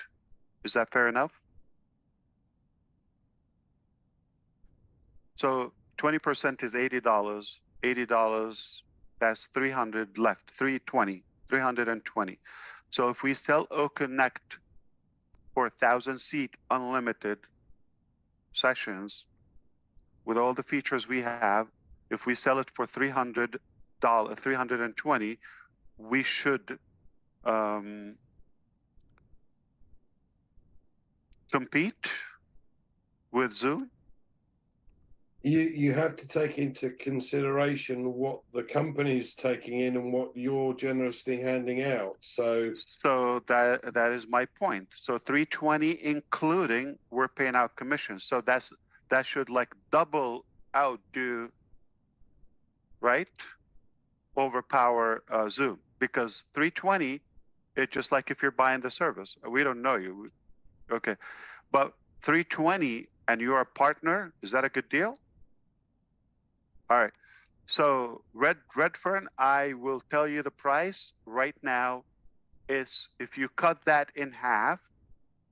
[SPEAKER 5] Is that fair enough? So 20% is $80. $80, that's 300 left, 320. So if we sell O Connect for 1,000-seat unlimited sessions with all the features we have, if we sell it for $320, we should compete with Zoom.
[SPEAKER 3] You have to take into consideration what the company's taking in and what you're generously handing out. So
[SPEAKER 5] that is my point. So 320 including we're paying out commissions. So that should like double outdo, right? Overpower Zoom, because 320, it's just like if you're buying the service. We don't know you. Okay. But 320 and you're a partner, is that a good deal? All right. So Redfern, I will tell you the price right now is, if you cut that in half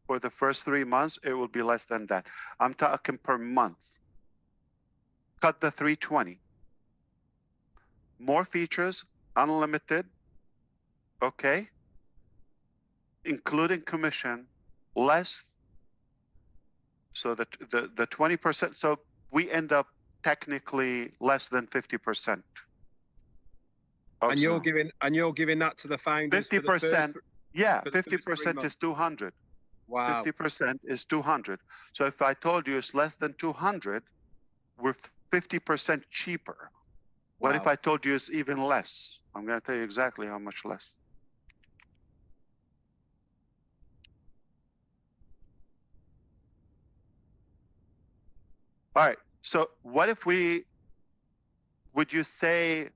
[SPEAKER 5] for the first 3 months, it will be less than that. I'm talking per month. Cut the 320. More features, unlimited, okay? Including commission, less. So the 20%, so we end up technically less than 50%.
[SPEAKER 2] And you're giving that to the founders.
[SPEAKER 5] 50%. Yeah, 50% is 200.
[SPEAKER 2] Wow.
[SPEAKER 5] 50% is 200. So if I told you it's less than 200, we're 50% cheaper. What
[SPEAKER 2] Wow.
[SPEAKER 5] if I told you it's even less? I'm going to tell you exactly how much less. All right. So what if would you say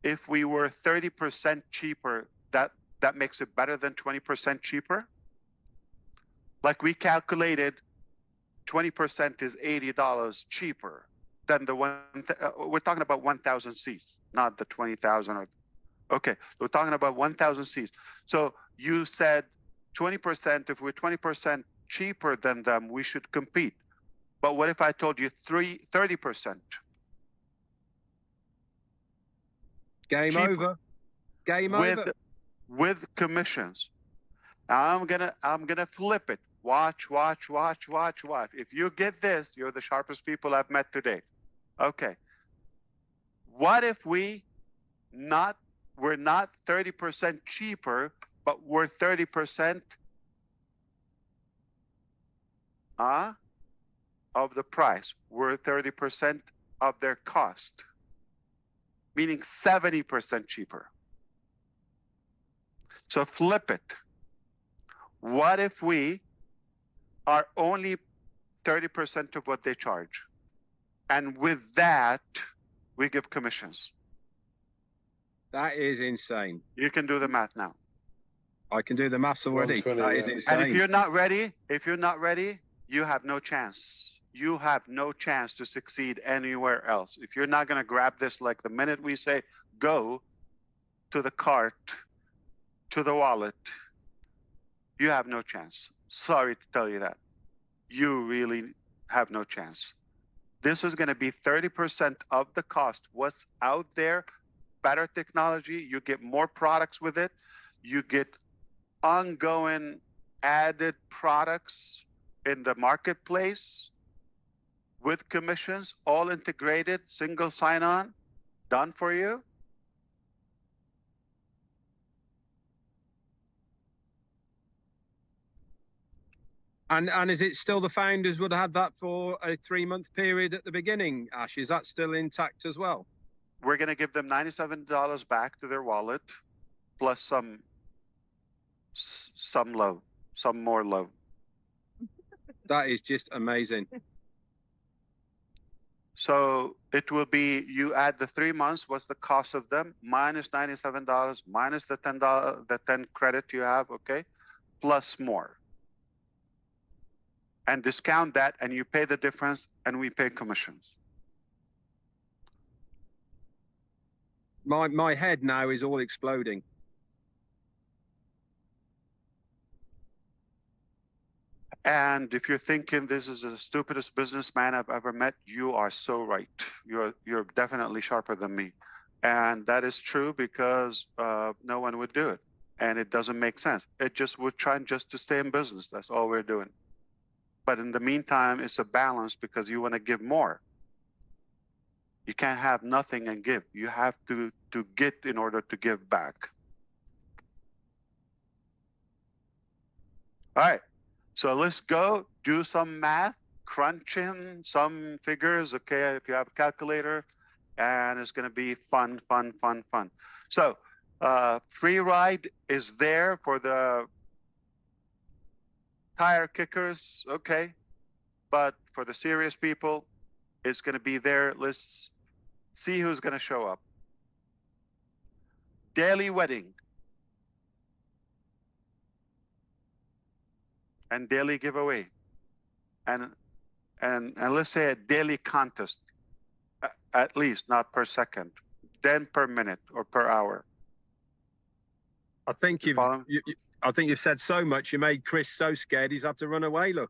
[SPEAKER 5] if we were 30% cheaper, that makes it better than 20% cheaper? Like we calculated 20% is $80 cheaper than the one, we're talking about 1,000 seats, not the 20,000. Okay, we're talking about 1,000 seats. So you said 20%, if we're 20% cheaper than them, we should compete. But what if I told you 30%?
[SPEAKER 2] Game
[SPEAKER 5] cheaper.
[SPEAKER 2] over. Game over.
[SPEAKER 5] With commissions. I'm gonna flip it. Watch. If you get this, you're the sharpest people I've met today. Okay. What if we're not 30% cheaper, but we're 30%? of the price. We're 30% of their cost, meaning 70% cheaper. So flip it. What if we are only 30% of what they charge? And with that, we give commissions.
[SPEAKER 2] That is insane.
[SPEAKER 5] You can do the math now.
[SPEAKER 2] I can do the maths already.
[SPEAKER 3] 120,
[SPEAKER 2] That is
[SPEAKER 3] yeah.
[SPEAKER 2] insane.
[SPEAKER 5] And if you're not ready, you have no chance. You have no chance to succeed anywhere else. If you're not going to grab this, like the minute we say, go to the cart, to the wallet, you have no chance. Sorry to tell you that. You really have no chance. This is going to be 30% of the cost. What's out there, better technology, you get more products with it. You get ongoing added products in the marketplace with commissions, all integrated, single sign-on, done for you.
[SPEAKER 2] And is it still the founders would have that for a 3-month period at the beginning, Ash? Is that still intact as well?
[SPEAKER 5] We're going to give them $97 back to their wallet, plus some love, some more love.
[SPEAKER 2] That is just amazing.
[SPEAKER 5] So it will be, you add the 3 months, what's the cost of them, minus $97, minus the $10, the 10 credit you have, okay, plus more. And discount that, and you pay the difference, and we pay commissions.
[SPEAKER 2] My head now is all exploding.
[SPEAKER 5] And if you're thinking this is the stupidest businessman I've ever met, you are so right. You're definitely sharper than me. And that is true because no one would do it. And it doesn't make sense. It just, we're trying just to stay in business. That's all we're doing. But in the meantime, it's a balance because you want to give more. You can't have nothing and give. You have to get in order to give back. All right. So let's go do some math, crunching some figures, okay, if you have a calculator, and it's going to be fun, fun, fun, fun. So free ride is there for the tire kickers, okay, but for the serious people, it's going to be there. Let's see who's going to show up. Daily wedding. And daily giveaway, and let's say a daily contest, at least, not per second, then per minute or per hour.
[SPEAKER 2] I think you've said so much. You made Chris so scared he's had to run away. Look.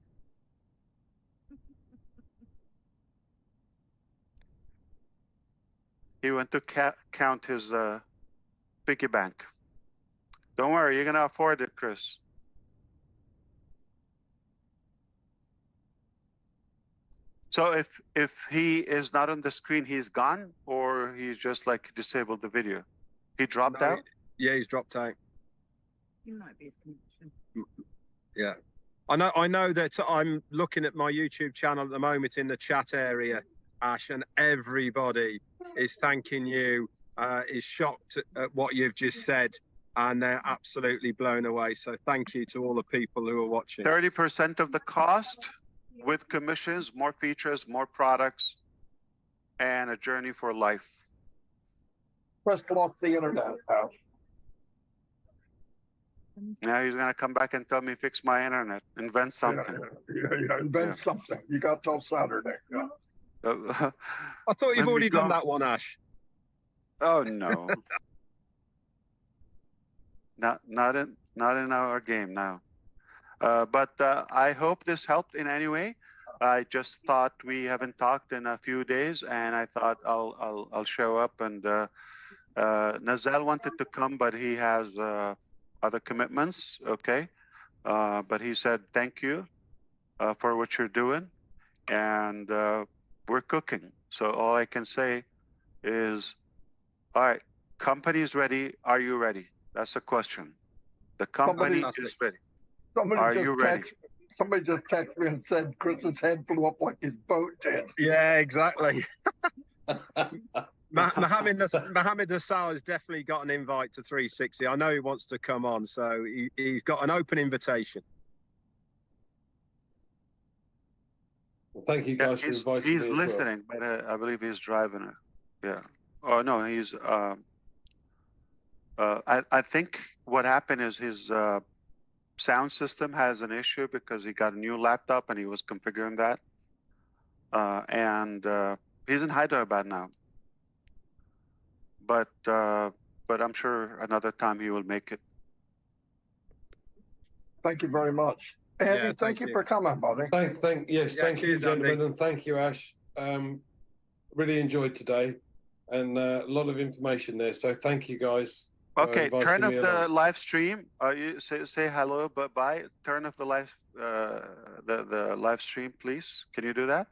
[SPEAKER 5] He went to count his piggy bank. Don't worry, you're gonna afford it, Chris. So if he is not on the screen, he's gone, or he's just like disabled the video. He dropped out?
[SPEAKER 2] Yeah, he's dropped out.
[SPEAKER 6] He might be his connection.
[SPEAKER 2] Yeah. I know that I'm looking at my YouTube channel at the moment in the chat area, Ash, and everybody is thanking you, is shocked at what you've just said, and they're absolutely blown away. So thank you to all the people who are watching.
[SPEAKER 5] 30% of the cost with commissions, more features, more products, and a journey for life.
[SPEAKER 1] Press off the internet, pal.
[SPEAKER 5] Now he's gonna come back and tell me fix my internet, invent something.
[SPEAKER 1] Invent something. You got till Saturday. Yeah.
[SPEAKER 2] I thought you've already done that one, Ash.
[SPEAKER 5] Oh no. not in our game now. But I hope this helped in any way. I just thought we haven't talked in a few days, and I thought I'll show up. And Nazal wanted to come, but he has other commitments. Okay, but he said thank you for what you're doing, and we're cooking. So all I can say is, all right, company's ready. Are you ready? That's the question. The company is ready. Are you ready?
[SPEAKER 1] somebody just texted me and said Chris's head blew up like his boat did.
[SPEAKER 2] Yeah, exactly. Mohammed Nassal has definitely got an invite to 360. I know he wants to come on, so he's got an open invitation.
[SPEAKER 3] Well, thank you guys for inviting me.
[SPEAKER 5] He's listening, but I believe he's driving it. Yeah. Oh no, he's. I think what happened is his sound system has an issue because he got a new laptop and he was configuring that. And he's in Hyderabad now. But I'm sure another time he will make it.
[SPEAKER 1] Thank you very much. Andy,
[SPEAKER 2] Yeah,
[SPEAKER 1] thank you for coming, buddy.
[SPEAKER 3] Thank you,
[SPEAKER 2] cheers,
[SPEAKER 3] gentlemen,
[SPEAKER 2] Andy.
[SPEAKER 3] and thank you, Ash. Really enjoyed today, and a lot of information there. So thank you, guys.
[SPEAKER 5] Okay, turn off the
[SPEAKER 3] along.
[SPEAKER 5] live stream. You say hello, bye. Turn off the live the live stream, please. Can you do that?